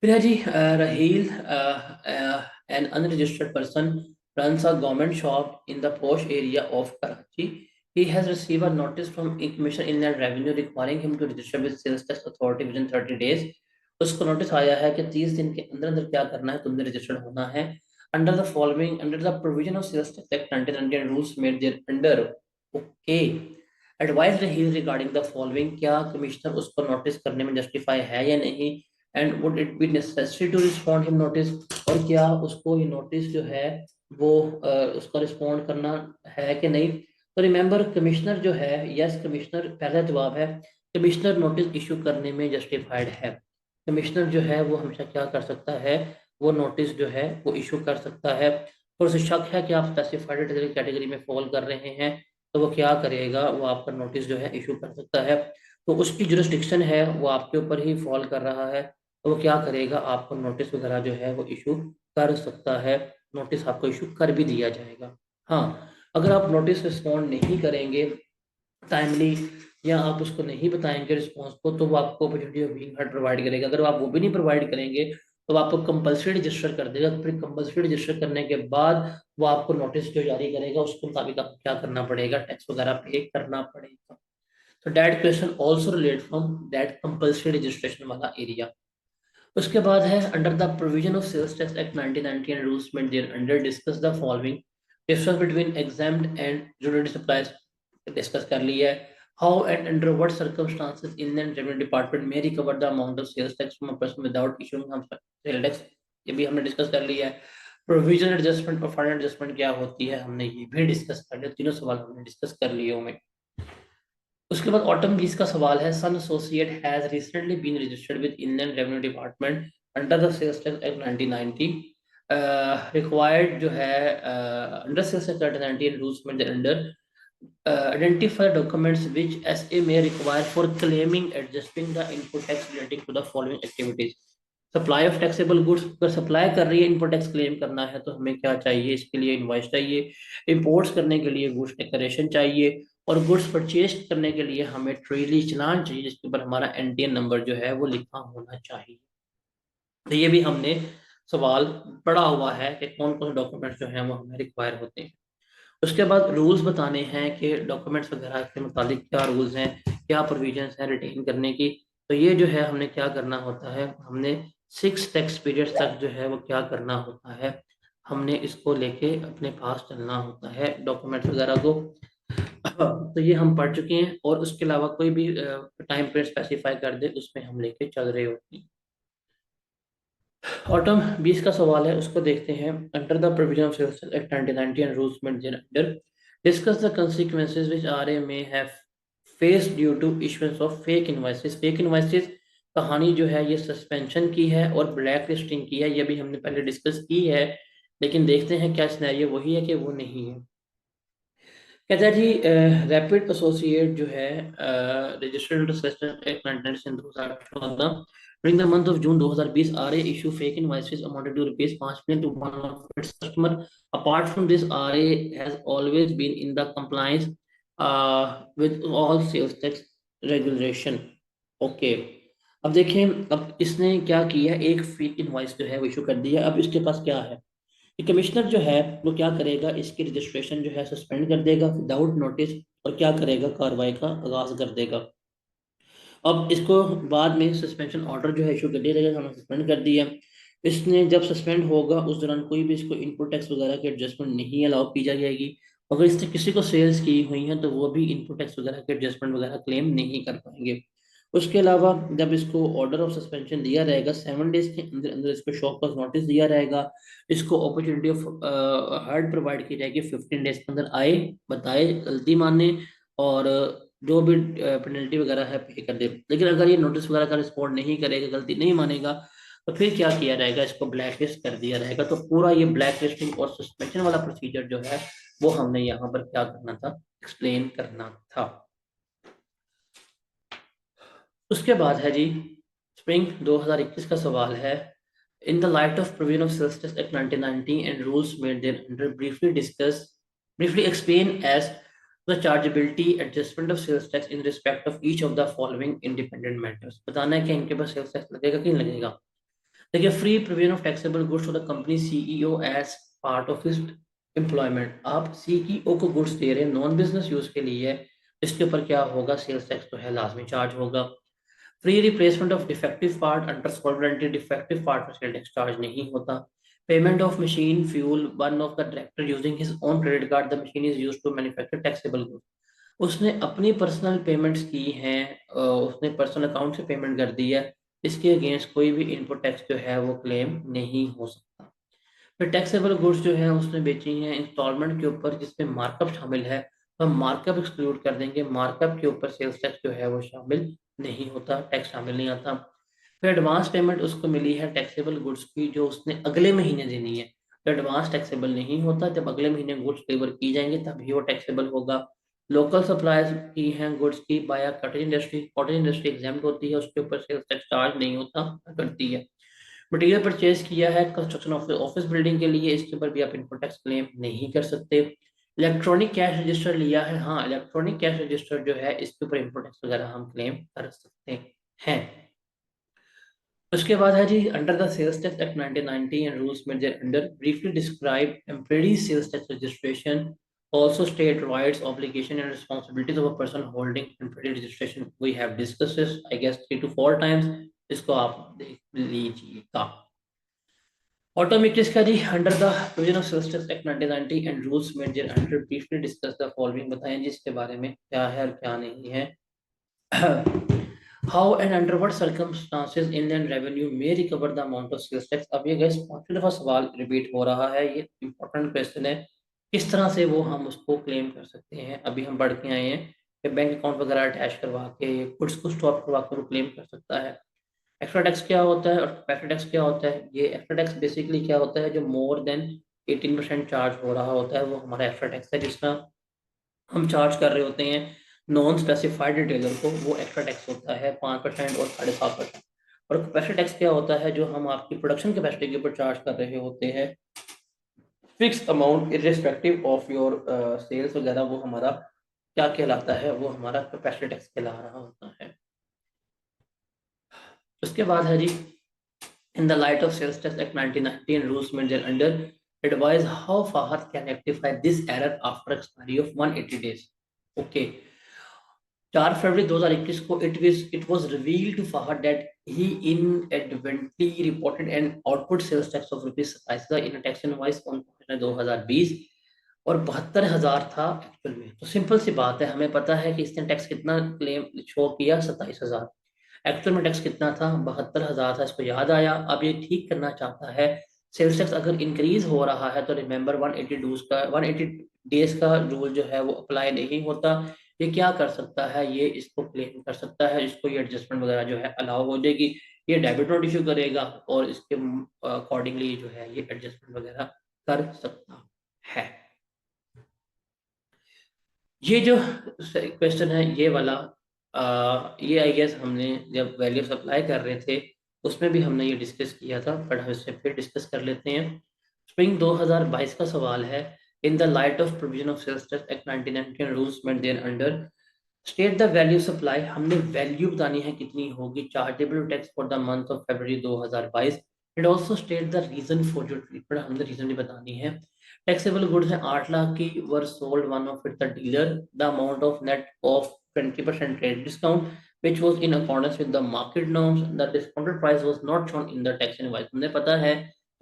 फिर है जी, Raheel, an unregistered person runs a government shop in the posh area of Karachi. He has received a notice from Commissioner Inland Revenue requiring him to register with Sales Tax Authority within 30 days. उसको notice आया है कि 30 दिन के अंदर अंदर क्या करना है, तुमने रजिस्टर्ड होना है। Under the provision of sales tax act 1990 and rules made thereafter. Okay. Advise रही रिगार्डिंग द फॉलोइंग, क्या कमिश्नर उसको नोटिस करने में जस्टिफाई है या नहीं? And would it be necessary to respond him notice, और क्या उसको ये नोटिस जो है वो उसका रिस्पॉन्ड करना है कि नहीं? तो रिमेंबर, कमिश्नर जो है, यस कमिश्नर पहला जवाब है। कमिश्नर नोटिस इशू करने में जस्टिफाइड है। कमिश्नर जो है वो हमेशा क्या कर सकता है? वो नोटिस जो है वो इशू कर सकता है। और उसे शक है कि आप स्पेसिफाइड कैटेगरी में फॉल कर रहे हैं तो वो क्या करेगा? वो आपका नोटिस जो है इशू कर सकता है। तो उसकी जुरिस्डिक्शन है वो आपके ऊपर ही फॉल कर रहा है, तो वो क्या करेगा? आपको नोटिस वगैरह जो है वो इशू कर सकता है। नोटिस आपको इशू कर भी दिया जाएगा। हाँ, अगर आप नोटिस रिस्पॉन्ड नहीं करेंगे टाइमली या आप उसको नहीं बताएंगे रिस्पॉन्स को, तो वो आपको opportunity of being heard provide करेगा। अगर आप वो भी नहीं प्रोवाइड करेंगे तो वो आपको कंपल्सरी रजिस्टर कर देगा। फिर कंपल्सरी रजिस्टर करने के बाद वो आपको नोटिस जो जारी करेगा उसके मुताबिक आपको क्या करना पड़ेगा? टैक्स वगैरह पे करना पड़ेगा। तो that question also relate from that compulsory registration वाला एरिया। उसके बाद है, under the provision of sales tax act 1990 and rules made there under discuss the following. Difference between exempt and judiciary supplies discuss कर लिया है। How and under what circumstances Indian revenue department may recover the amount of sales tax from a person without issuing हम sale tax, ये भी हमने discuss कर लिया है। प्रोविजन एडजस्टमेंट और फाइनल एडजस्टमेंट क्या होती है, हमने ये भी डिस्कस कर लिया। तीनों सवाल हमने डिस्कस कर लिए होंगे। उसके बाद ऑटम 20 का सवाल है, sun associate has recently been registered with Indian revenue department under the sales tax act 1990। Required जो है under sales tax act 1990 rules में under identify documents which SA may require for claiming adjusting the input tax relating to the following activities. Supply of taxable goods, अगर supply कर रही है input tax claim करना है तो हमें क्या चाहिए? इसके लिए इनवॉइस चाहिए। इंपोर्ट्स करने के लिए गुड्स डिक्लेरेशन चाहिए और गुड्स परचेज करने के लिए हमें ट्रेली चलान चाहिए जिसके ऊपर हमारा एनटीएन नंबर जो है वो लिखा होना चाहिए। तो ये भी हमने सवाल पढ़ा हुआ है कि कौन कौन से डॉक्यूमेंट्स जो हैं वो हमें रिक्वायर होते हैं। उसके बाद रूल्स बताने हैं कि डॉक्यूमेंट्स वगैरह के मुताबिक क्या रूल्स हैं, क्या प्रोविजंस हैं रिटेन करने की। तो ये जो है हमने क्या करना होता है, हमने 6 टैक्स पीरियड्स तक जो है वो क्या करना होता है, हमने इसको लेके अपने पास चलना होता है डॉक्यूमेंट्स वगैरह को। तो ये हम पढ़ चुके हैं और उसके अलावा कोई भी टाइम पीरियड स्पेसिफाई कर दे उसमें हम लेके चल रहे होते हैं। ऑटम 20 का सवाल है, उसको देखते हैं। Under the provision of sales act 1990 and rules made thereunder discuss the consequences which RA may have faced due to issuance of fake invoices। Fake invoices कहानी जो है ये सस्पेंशन की है और ब्लैक लिस्टिंग की है, ये भी हमने पहले डिस्कस की है। लेकिन देखते हैं क्या सिनेरियो वही है कि वो नहीं है। कहता है जी, रैपिड एसोसिएट जो है registered system act 1914 during the month of June 2020 RA issue fake invoices amounted to rupees 5 million to one of its customer। Apart from this, RA has always been in the compliance with all sales tax regulation। Okay, अब देखें, अब इसने क्या किया, एक fake invoice जो है वो इशू कर दिया। अब इसके पास क्या है, कि कमिश्नर जो है वो क्या करेगा, इसकी रजिस्ट्रेशन जो है सस्पेंड कर देगा विदाउट नोटिस और क्या करेगा, कार्रवाई का आगाज कर देगा। अब इसको बाद में सस्पेंशन ऑर्डर जो है इशू कर दिया जाएगा, हमने सस्पेंड कर दिया। इसने जब सस्पेंड होगा उस दौरान कोई भी इसको इनपुट टैक्स वगैरह की एडजस्टमेंट नहीं अलाउ की जाएगी अगर इससे किसी को सेल्स की हुई है तो वो भी इनपुट टैक्स वगैरह के एडजस्टमेंट वगैरह क्लेम नहीं कर पाएंगे। उसके अलावा जब इसको ऑर्डर ऑफ सस्पेंशन दिया रहेगा 7 डेज के अंदर अंदर इसको शॉप कॉज नोटिस दिया रहेगा, इसको अपॉर्चुनिटी ऑफ हर्ड प्रोवाइड की जाएगी 15 डेज के अंदर आए, बताए, गलती माने और जो भी पेनल्टी वगैरह है पे कर दे। लेकिन अगर ये नोटिस वगैरह का रिस्पॉन्ड नहीं करेगा, गलती नहीं मानेगा, तो फिर क्या किया जाएगा, इसको ब्लैक लिस्ट कर दिया जाएगा। तो पूरा ये ब्लैक लिस्टिंग और सस्पेंशन वाला प्रोसीजर जो है वो हमने यहाँ पर क्या करना था, एक्सप्लेन करना था। उसके बाद है जी स्प्रिंग 2021 का सवाल है, in the light of provision of sales tax act 1990 and rules made thereunder briefly explain as the chargeability adjustment of sales tax in respect of each of the following independent matters। बताना है कि इनके पास sales tax लगेगा कि नहीं लगेगा। देखिए, free provision of taxable goods to the company CEO as part of his employment. आप सीईओ को गुड्स दे रहे हैं नॉन बिजनेस यूज के लिए, इसके ऊपर क्या होगा, सेल्स टैक्स तो है लाजमी चार्ज होगा। Free replacement of defective part under सॉल्वेंटी, डिफेक्टिव पार्ट पर सेल टैक्स चार्ज नहीं होता। Payment of machine fuel one of the director using his own credit card, the machine is used to manufacture taxable goods. उसने अपनी personal payments की हैं, उसने personal account से पेमेंट कर दी है, इसके अगेंस्ट कोई भी इनपुट टैक्स जो है वो क्लेम नहीं हो सकता। फिर टैक्सेबल गुड्स जो है उसने बेची हैं इंस्टॉलमेंट के ऊपर जिसमें मार्कअप शामिल है, तो हम मार्कअप एक्सक्लूड कर देंगे, मार्कअप के ऊपर सेल्स टैक्स जो है वो शामिल नहीं होता, टैक्स शामिल नहीं आता। फिर एडवांस पेमेंट उसको मिली है टैक्सेबल गुड्स की जो उसने अगले महीने देनी है, तो एडवांस टैक्सेबल नहीं होता, जब अगले महीने गुड्स डिलीवर की जाएंगे तभी वो टैक्सेबल होगा। लोकल सप्लाईज की हैं गुड्स की बाय कॉटेज इंडस्ट्री एग्जाम्प्ट होती है, उसके ऊपर सेल्स टैक्स चार्ज नहीं होता, करती है। मटेरियल परचेज किया है कंस्ट्रक्शन ऑफिस बिल्डिंग के लिए, इसके ऊपर भी आप इनपुट टैक्स क्लेम नहीं कर सकते। इलेक्ट्रॉनिक कैश रजिस्टर लिया है, हाँ इलेक्ट्रॉनिक कैश रजिस्टर जो है इसके ऊपर इनपुट टैक्स वगैरह हम क्लेम कर सकते हैं। उसके बाद है जी under the sales tax act 1990 and rules made thereunder briefly describe employee sales tax registration, also state rights, obligation and responsibilities of a person holding employee registration। we have discussed this I guess 3 to 4 times, इसको आप देख लीजिएगा। ऑटोमेटिक्स का जी under the provision of sales tax act 1990 and rules made thereunder briefly discuss the following. बताएं जी इसके बारे में क्या है और क्या नहीं है। How and under what circumstances inland revenue may recover the amount of sales tax. अब ये गाइस 5वीं दफा सवाल रिपीट हो रहा है, ये इंपॉर्टेंट क्वेश्चन है, किस तरह से वो हम उसको क्लेम कर सकते हैं। अभी हम पढ़ के आए हैं कि बैंक अकाउंट वगैरह अटैच करवा के गुड्स को स्टॉप करवा कर वो क्लेम कर सकता है। एक्स्ट्रा टैक्स क्या होता है और पैक्टर टैक्स क्या होता है। ये एक्स्ट्रा टैक्स बेसिकली क्या होता है, जो मोर देन 18% चार्ज हो रहा होता है वो हमारा एक्स्ट्रा टैक्स है, जिसका हम चार्ज कर रहे होते हैं नॉन स्पेसिफाइड रिटेलर को, वो एक्स्ट्रा टैक्स होता है 5% और 7.5%। और कैपेसिटी टैक्स क्या होता है, जो हम आपकी प्रोडक्शन कैपेसिटी के ऊपर चार्ज कर रहे होते हैं fix amount irrespective of your sales वगैरह, वो हमारा क्या कहलाता है, वो हमारा कैपेसिटी टैक्स कहला रहा होता है। उसके बाद है जी in the light of sales tax act 1990 and rules made thereunder, advise how Fahad can rectify this error after expiry of 180 days। okay, 4 फरवरी 2021 को it was revealed to Fahad that he inadvertently reported an output sales tax of rupees 27,000 in a tax invoice on 2020 और 72,000 था actual में। तो simple सी बात है, हमें पता है कि इसने टैक्स कितना क्लेम शो किया, 27,000, एक्चुअल में टैक्स कितना था, 72,000 था। इसको याद आया, अब ये ठीक करना चाहता है। सेल्स टैक्स अगर इंक्रीज हो रहा है तो रिमेंबर 180 डेज का रूल जो है वो अप्लाई नहीं होता। ये क्या कर सकता है, ये इसको क्लेम कर सकता है, इसको ये एडजस्टमेंट वगैरह जो है अलाउ हो जाएगी, ये डेबिट नोट इशू करेगा और इसके अकॉर्डिंगली जो है ये एडजस्टमेंट वगैरह कर सकता है। ये जो क्वेश्चन है ये वाला, ये आई गेस हमने जब वैल्यू सप्लाई कर रहे थे उसमें भी हमने ये डिस्कस किया था, बट हम इससे फिर डिस्कस कर लेते हैं। स्प्रिंग 2022 का सवाल है, in the light of provision of sales tax act 1990 rules made thereunder state the value supply. हमने वैल्यू बतानी है कितनी होगी chargeable tax for the month of February 2022 and also state the reason for your treatment. हमने reason भी बतानी है। Taxable goods है 8 लाख की, were sold one of it the dealer, the amount of net of 20% trade discount which was in accordance with the market norms, the discounted price was not shown in the tax invoice। हमने पता है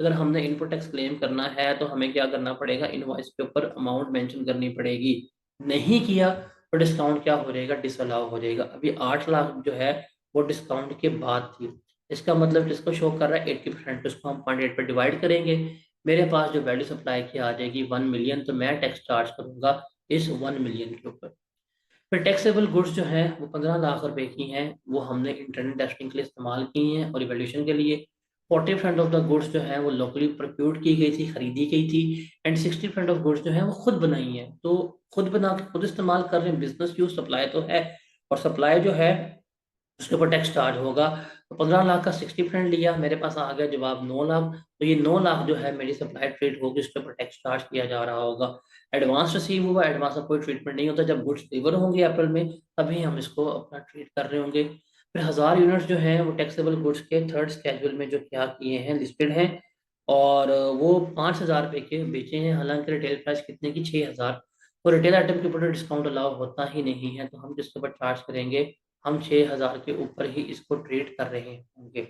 अगर हमने input tax claim करना है तो हमें क्या करना पड़ेगा, इनवॉइस के ऊपर अमाउंट मेंशन करनी पड़ेगी। नहीं किया तो डिस्काउंट क्या हो जाएगा, डिसअलाउ हो जाएगा। अभी 8 लाख जो है वो डिस्काउंट के बाद थी। इसका मतलब जिसको शो कर रहा है 80%, उसको हम 0.8 पे डिवाइड करेंगे। मेरे पास जो वैल्यू सप्लाई की आ जाएगी 1 मिलियन, तो मैं टैक्स चार्ज करूंगा इस 1 मिलियन के ऊपर। फिर टैक्सेबल गुड्स जो हैं वो 15 लाख रुपए की हैं, वो हमने इंटरनल टेस्टिंग के लिए इस्तेमाल की हैं और इवेल्यूशन के लिए। 40% ऑफ द गुड्स जो है वो लोकली प्रोक्यूर्ड की गई थी, खरीदी गई थी। एंड 60% ऑफ गुड्स जो है वो खुद बनाई हैं, तो खुद बना के खुद इस्तेमाल कर रहे हैं, बिजनेस यूज सप्लाई तो है। और सप्लाई जो है उसके ऊपर टैक्स चार्ज होगा। तो 15 लाख का 60% लिया, मेरे पास आ गया जवाब 9 लाख। तो ये 9 लाख जो है मेरी सप्लाई ट्रीट होगी, उसके ऊपर टैक्स चार्ज किया जा रहा होगा। एडवांस रिसीव हुआ, एडवांस का कोई ट्रीटमेंट नहीं होता, जब गुड्स डिलीवर होंगे अप्रैल में तभी हम इसको अपना ट्रीट कर रहे होंगे। फिर 1000 यूनिट्स जो हैं वो टैक्सेबल गुड्स के थर्ड स्केड्यूल में जो क्या किए हैं लिस्टेड हैं, और वो 5,000 रुपये के बेचे हैं। हालांकि रिटेल प्राइस कितने की, 6,000। तो रिटेल आइटम के ऊपर डिस्काउंट अलाउ होता ही नहीं है, तो हम जिसके ऊपर चार्ज करेंगे हम 6,000 के ऊपर ही इसको ट्रेड कर रहे होंगे।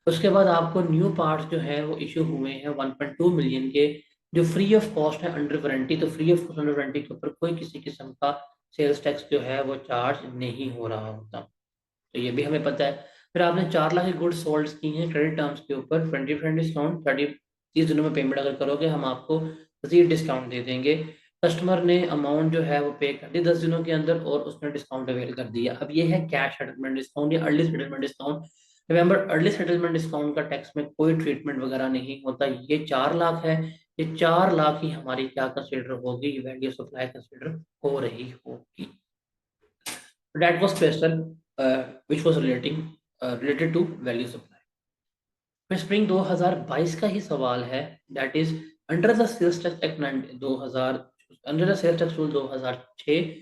उसके बाद आपको न्यू पार्ट्स जो है वो इशू हुए हैं 1.2 मिलियन के, जो फ्री ऑफ कॉस्ट है अंडर वारंटी। तो free of cost under warranty के ऊपर कोई किसी किस्म का सेल्स टैक्स जो है वो चार्ज नहीं हो रहा होता, तो ये भी हमें पता है। फिर आपने 4 लाख की गुड्स सोल्ड की हैं क्रेडिट टर्म्स के ऊपर, 20% डिस्काउंट, 30 दिनों में पेमेंट अगर करोगे हम आपको मजीद डिस्काउंट दे देंगे। कस्टमर ने अमाउंट जो है वो पे कर दी 10 दिनों के अंदर और उसने डिस्काउंट अवेल कर दिया। अब ये है कैश सेटलमेंट डिस्काउंट या early settlement discount. Remember, early settlement discount का टैक्स में कोई ट्रीटमेंट वगैरह नहीं होता। ये 4 लाख है, ये 4 लाख ही हमारी क्या कंसिडर होगी, वैल्यू सप्लाई कंसिडर हो रही होगी। That was question which was related to value supply. फिर स्प्रिंग 2022 का ही सवाल है, that is under the sales tax act 2000, under the sales tax rule 2006,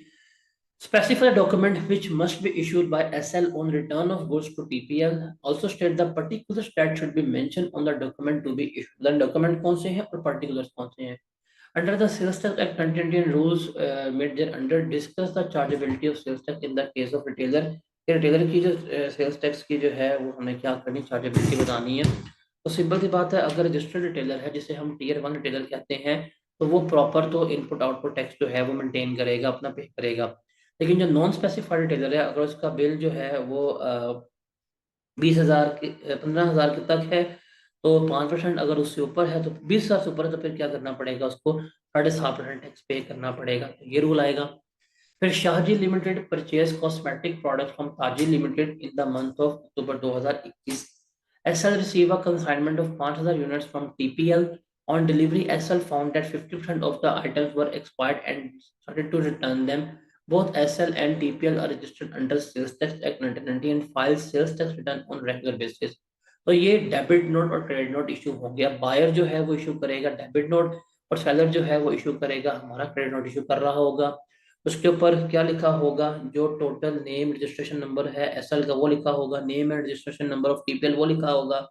specify the document which must be issued by SL on return of goods to TPL. Also state the particulars that should be mentioned on the document to be issued. Then document कौन से हैं और particulars कौन से हैं? Under the sales tax act, content and rules made thereunder discuss the chargeability of sales tax in the case of retailer. कि retailer की जो सेल्स टैक्स की जो है वो हमें क्या करनी, चार्जेबिलिटी बतानी है। तो सिंपल सी बात है, अगर रजिस्टर्ड रिटेलर है जिसे हम टीयर 1 रिटेलर कहते हैं, तो वो प्रॉपर तो इनपुट आउटपुट टैक्स जो है वो मेंटेन करेगा, अपना पे करेगा। लेकिन जो नॉन स्पेसिफाइड रिटेलर है, अगर उसका बिल जो है वो 20,000 के 15,000 के तक है, तो 5% अगर उससे ऊपर है, तो 20,000 से ऊपर है, तो फिर क्या करना पड़ेगा, उसको 7.5% टैक्स पे करना पड़ेगा। तो ये रूल आएगा। फिर Shahji limited purchase cosmetic product from Taji limited in the month of October 2021। SL receive a consignment of 5,000 units from TPL. On delivery SL found that 50% of the items were expired and started to return them. Both SL and TPL are registered under Sales Tax Act 1990 and file sales tax return on regular basis. तो ये debit note और credit note issue हो गया। Buyer जो है वो issue करेगा debit note, और सेलर जो है वो इशू करेगा हमारा क्रेडिट नोट इशू कर रहा होगा। उसके ऊपर क्या लिखा होगा, जो टोटल नेम रजिस्ट्रेशन नंबर है एसएल का वो लिखा होगा, name and registration number of TPL वो लिखा होगा,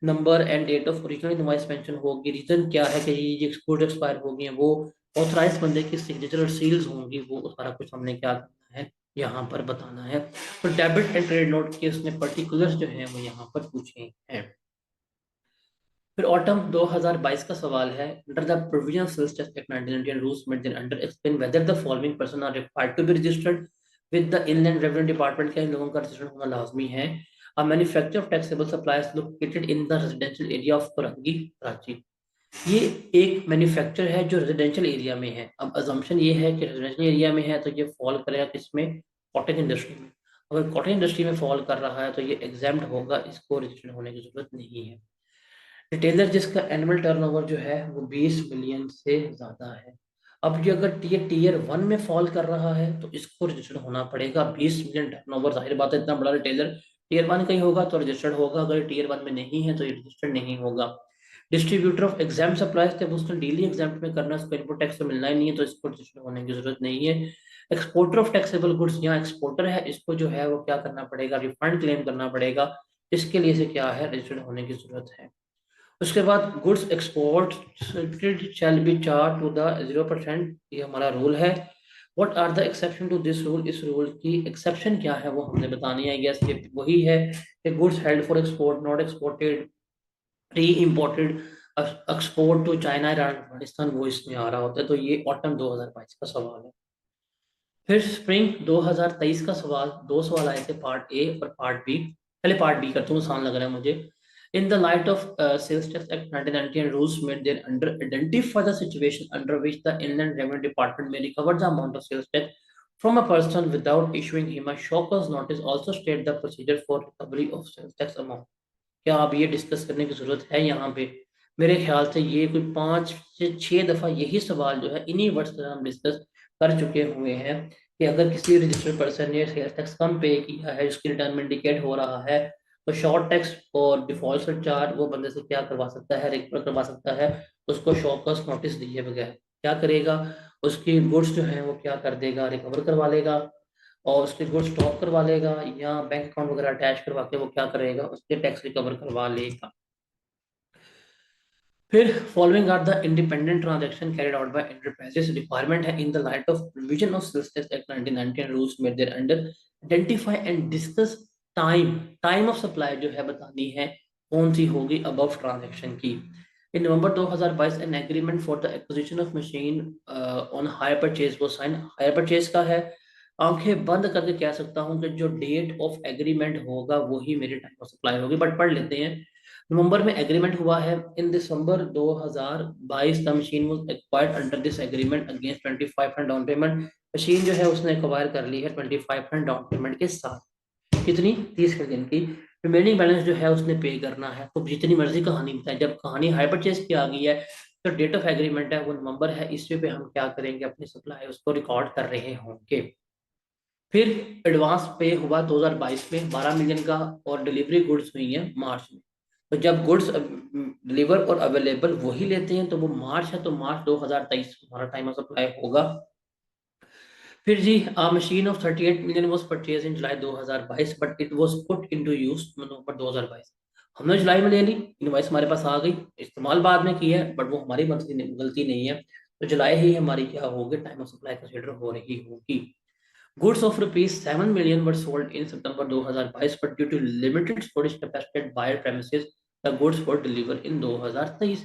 number and date of original invoice mention होगी, रीजन क्या है कि ये एक्सपोर्ट एक्सपायर हो गई है, वो ऑथराइज बंदे की सिग्नेचर और सील्स होंगी, वो सारा कुछ हमने क्या करना है यहाँ पर बताना है। तो डेबिट एंड क्रेडिट नोट के उसने पर्टिकुलर्स जो हैं वो यहाँ पर पूछे हैं। फिर ऑटम 2022 का सवाल है, under the provision sales tax act 1990 rules made then under explain whether the following person are required to be registered with the inland revenue department. के इन लोगों का रजिस्टर्ड होना लाजमी है। A manufacture of taxable supplies located in the residential area of Korangi Karachi. ये एक manufacture है जो रेजिडेंशियल एरिया में है। अब अजम्पशन ये है कि रेजिडेंशियल एरिया में है तो ये फॉल करेगा किसमें, कॉटेज इंडस्ट्री में। अगर कॉटेज इंडस्ट्री में फॉल कर रहा है तो ये एग्जाम्प्ट होगा, इसको रजिस्टर्ड होने की जरूरत नहीं है। रिटेलर जिसका एनुअल टर्नओवर जो है वो 20 मिलियन से ज़्यादा है। अब ये अगर टीयर 1 में फॉल कर रहा है तो इसको रजिस्टर्ड होना पड़ेगा। 20 मिलियन टर्नओवर, जाहिर बात है इतना बड़ा रिटेलर टीयर 1 का ही होगा तो रजिस्टर्ड होगा, अगर टीयर 1 में नहीं है तो ये रजिस्टर्ड नहीं होगा। डिस्ट्रीब्यूटर ऑफ एग्जाम सप्लाईज, जब उसने डेली एग्जाम में करना है, उसको इनपुट टैक्स तो मिलना ही नहीं है, तो इसको रजिस्टर्ड होने की जरूरत नहीं है। एक्सपोर्टर ऑफ टैक्सेबल गुड्स, यहाँ एक्सपोर्टर है, इसको जो है वो क्या करना पड़ेगा, रिफंड क्लेम करना पड़ेगा। इसके लिए से क्या है, रजिस्टर्ड होने की जरूरत है। उसके बाद goods export shall be charge to the 0%, ये हमारा रूल है। What are the exception to this rule, इस रूल की एक्सेप्शन क्या है वो हमने बतानी है। यस, ये वही है कि goods held for export not exported re imported export to China, Iran, Afghanistan, वो इसमें आ रहा होता है। तो ये ऑटम 2022 का सवाल है। फिर स्प्रिंग 2023 का सवाल, दो सवाल आए थे, पार्ट ए और पार्ट बी। पहले पार्ट बी करता हूँ, आसान लग रहा है मुझे। In the light of sales tax act 1990 and rules made thereafter, identify the situation under which the Inland Revenue Department may recover the amount of sales tax from a person without issuing him a shockers notice. Also state the procedure for recovery of sales tax amount। क्या अब ये discuss करने की जरूरत है यहाँ पे? मेरे ख्याल से ये कोई 5 से 6 दफा यही सवाल जो है इन्हीं वर्ड्स पर हम डिस्कस कर चुके हुए हैं कि अगर किसी रजिस्टर्ड पर्सन ने सेल्स टैक्स कम पे किया है, उसकी रिटर्न में इंडिकेट हो रहा है, तो शॉर्ट टैक्स और डिफॉल्ट सरचार्ज वो बंदे से क्या करवा सकता है, रिकवर करवा सकता है। उसको शॉकर्स नोटिस दिए बगैर क्या करेगा, उसकी गुड्स जो है वो क्या कर देगा, रिकवर करवा लेगा, और उसके गुड्स स्टॉक करवा लेगा, या बैंक अकाउंट वगैरह अटैच करवा के वो क्या करेगा, उसके टैक्स रिकवर करवा लेगा। फिर following are the independent transaction carried out by enterprises, requirement है in the light of provision of sales tax act 1990 and rules made there under, identify and discuss time, time of supply जो है बतानी है कौन सी होगी above transaction की। In November 2022 an agreement for the acquisition of machine on hire purchase was signed। Hire purchase का है, आंखें बंद करके कह सकता हूँ कि जो डेट ऑफ एग्रीमेंट होगा वही मेरी टाइम ऑफ सप्लाई होगी, बट पढ़ लेते हैं। नवंबर में एग्रीमेंट हुआ है। इन दिसंबर 2022 the machine was acquired under this agreement against 25% down payment. Machine जो है उसने एक्वायर कर ली है 25% डाउन पेमेंट के साथ। कितनी? 30 दिन की। रिमेनिंग बैलेंस जो है उसने पे करना है। तो जितनी मर्जी कहानी बताए, जब कहानी हाई परचेज की आ गई है तो डेट ऑफ एग्रीमेंट है वो नवंबर है, इसी पे हम क्या करेंगे, अपनी सप्लाई उसको रिकॉर्ड कर रहे होंगे। फिर एडवांस पे हुआ 2022 में 12 मिलियन का, और डिलीवरी गुड्स हुई है मार्च में। तो जब गुड्स डिलीवर और अवेलेबल वही लेते हैं तो वो मार्च है, तो मार्च 2023 हमारा टाइम ऑफ सप्लाई होगा। फिर जी machine of 38 million was purchase in July 2022 but it was put into use November 2022। हमने जुलाई में ले ली, इनवॉइस हमारे पास आ गई, इस्तेमाल बाद में किया है, बट वो हमारी गलती नहीं है। तो जुलाई ही हमारी क्या होगी, टाइम ऑफ सप्लाई कंसीडर हो रही होगी। Goods of rupees 7 million were sold in September 2022, but due to limited storage capacity at buyer premises, the goods were delivered in 2023।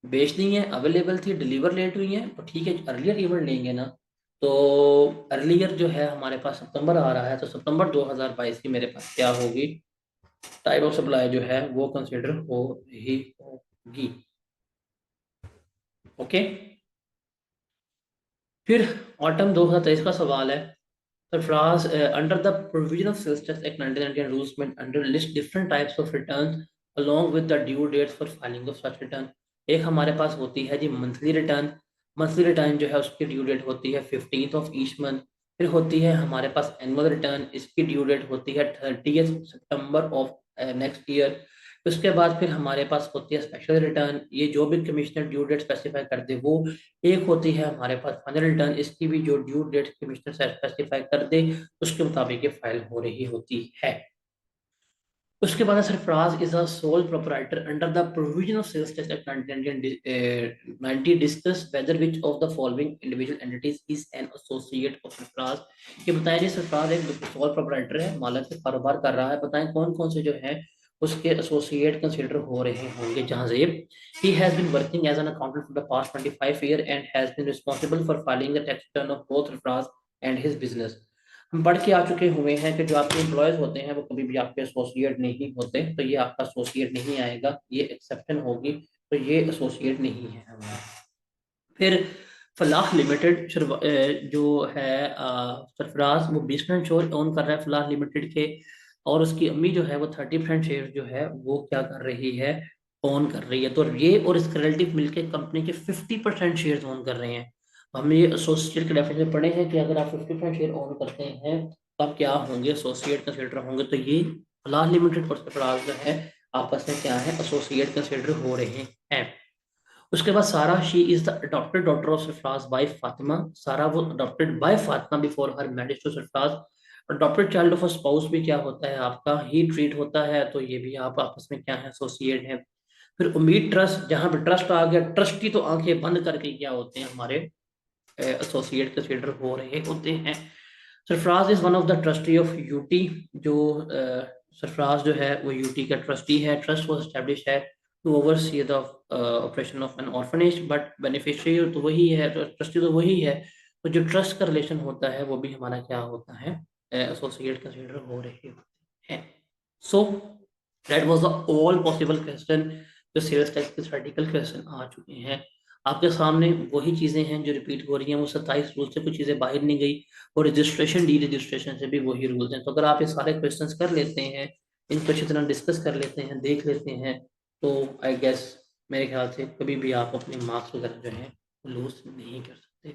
बेच दी है, अवेलेबल थी, डिलीवर लेट हुई है, तो ठीक है अर्लियर इवेंट लेंगे ना। तो अर्लियर जो है हमारे पास सितंबर आ रहा है, तो सितंबर 2022 की मेरे पास क्या होगी, टाइप ऑफ सप्लाई जो है वो कंसिडर हो रही होगी। ओके। फिर ऑटम 2023 का सवाल है। Surprise, under the provision of sales tax act 1990 and rules meant under list different types of returns along with the due dates for filing of such return। एक हमारे पास होती है जी मंथली रिटर्न। मंथली रिटर्न जो है उसकी due date होती है 15th of each month. फिर होती है हमारे पास एनुअल रिटर्न, इसकी ड्यू डेट होती है 30th September of next year. उसके बाद फिर हमारे पास होती है स्पेशल रिटर्न, ये जो भी कमिश्नर ड्यू डेट स्पेसिफाई कर दे वो। एक होती है हमारे पास फाइनल रिटर्न, इसकी भी जो ड्यू डेट कमिश्नर स्पेसिफाई कर दे उसके मुताबिक ये फाइल हो रही होती है। उसके बाद Sarfraz is a sole proprietor under the provision of sales tax act 1990 discuss whether which of the following individual entities is an associate of Sarfraz. ये बताएं जी, सरफराज एक सोल प्रोपराइटर है, मालिक से कारोबार कर रहा है, बताएं कौन कौन से जो है उसके एसोसिएट कंसिडर हो रहे होंगे। Jahanzeb, he has been working as an accountant for the past 25 years and has been responsible for filing the tax return of both Rafraz and his business। हम पढ़ के आ चुके हुए हैं कि जो आपके एम्प्लॉयज होते हैं वो कभी भी आपके एसोसिएट नहीं होते, तो ये आपका एसोसिएट नहीं आएगा, ये एक्सेप्शन होगी, तो ये एसोसिएट नहीं है हमारा। फिर फलाह लिमिटेड जो है सरफराज वो 20% शेयर ओन कर रहा है फलाह लिमिटेड के, और उसकी अम्मी जो है वो 30% शेयर जो है वो क्या कर रही है, ओन कर रही है। तो ये और इसके रिलेटिव मिलकर कंपनी के 50% शेयर ओन कर रहे हैं। हमने ये एसोसिएट के डेफिनेशन में पढ़े हैं कि अगर आप 50% शेयर ओन करते हैं तो आप क्या होंगे, एसोसिएट कंसिडर होंगे। तो ये फलाह लिमिटेड और सरफराज जो है आपस में क्या है, एसोसिएट कंसिडर हो रहे हैं। उसके बाद Sara, she is the adopted daughter of Sarfraz by Fatima. Sara वो adopted by Fatima before her marriage to Sarfraz. Adopted child of a spouse भी क्या होता है आपका, ही ट्रीट होता है, तो ये भी आप आपस में क्या है, एसोसिएट है। फिर उम्मीद ट्रस्ट, जहां पे ट्रस्ट आ गया, ट्रस्टी तो आंखें बंद करके क्या होते हैं हमारे एसोसिएट कंसिडर हो रहे होते हैं। Sarfraz is one of the trustee of UT. जो सरफराज जो है वो यूटी का ट्रस्टी है। ट्रस्ट वॉज एस्टेब्लिश है to oversee the operation of an orphanage, but beneficiary तो वही है, ट्रस्टी तो वही है। तो जो ट्रस्ट का रिलेशन होता है वो भी हमारा क्या होता है, एसोसिएट कंसिडर हो रहे होते हैं। So that was the all possible question, जो सेल्स टैक्स के थ्योरेटिकल क्वेश्चन आ चुके हैं। आपके सामने वही चीज़ें हैं जो रिपीट हो रही हैं, वो 27 रूल से कुछ चीज़ें बाहर नहीं गई, और रजिस्ट्रेशन डी रजिस्ट्रेशन से भी वही रूल्स हैं। तो अगर आप ये सारे क्वेश्चंस कर लेते हैं, इनको अच्छी तरह डिस्कस कर लेते हैं, देख लेते हैं, तो आई गेस मेरे ख्याल से कभी भी आप अपने मार्क्स वगैरह जो हैं लूज नहीं कर सकते।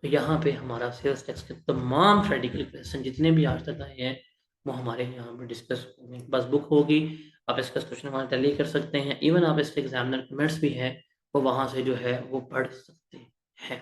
तो यहाँ पे हमारा सेल्स टैक्स के तमाम थ्योरेटिकल क्वेश्चन जितने भी आज तक आए हैं वो हमारे यहाँ पे डिस्कस होंगे। बस बुक होगी, आप इसका क्वेश्चन वहाँ टैली कर सकते हैं, इवन आप इसके एग्जामिनर कमेंट्स भी हैं वो वहाँ से जो है वो पढ़ सकते हैं।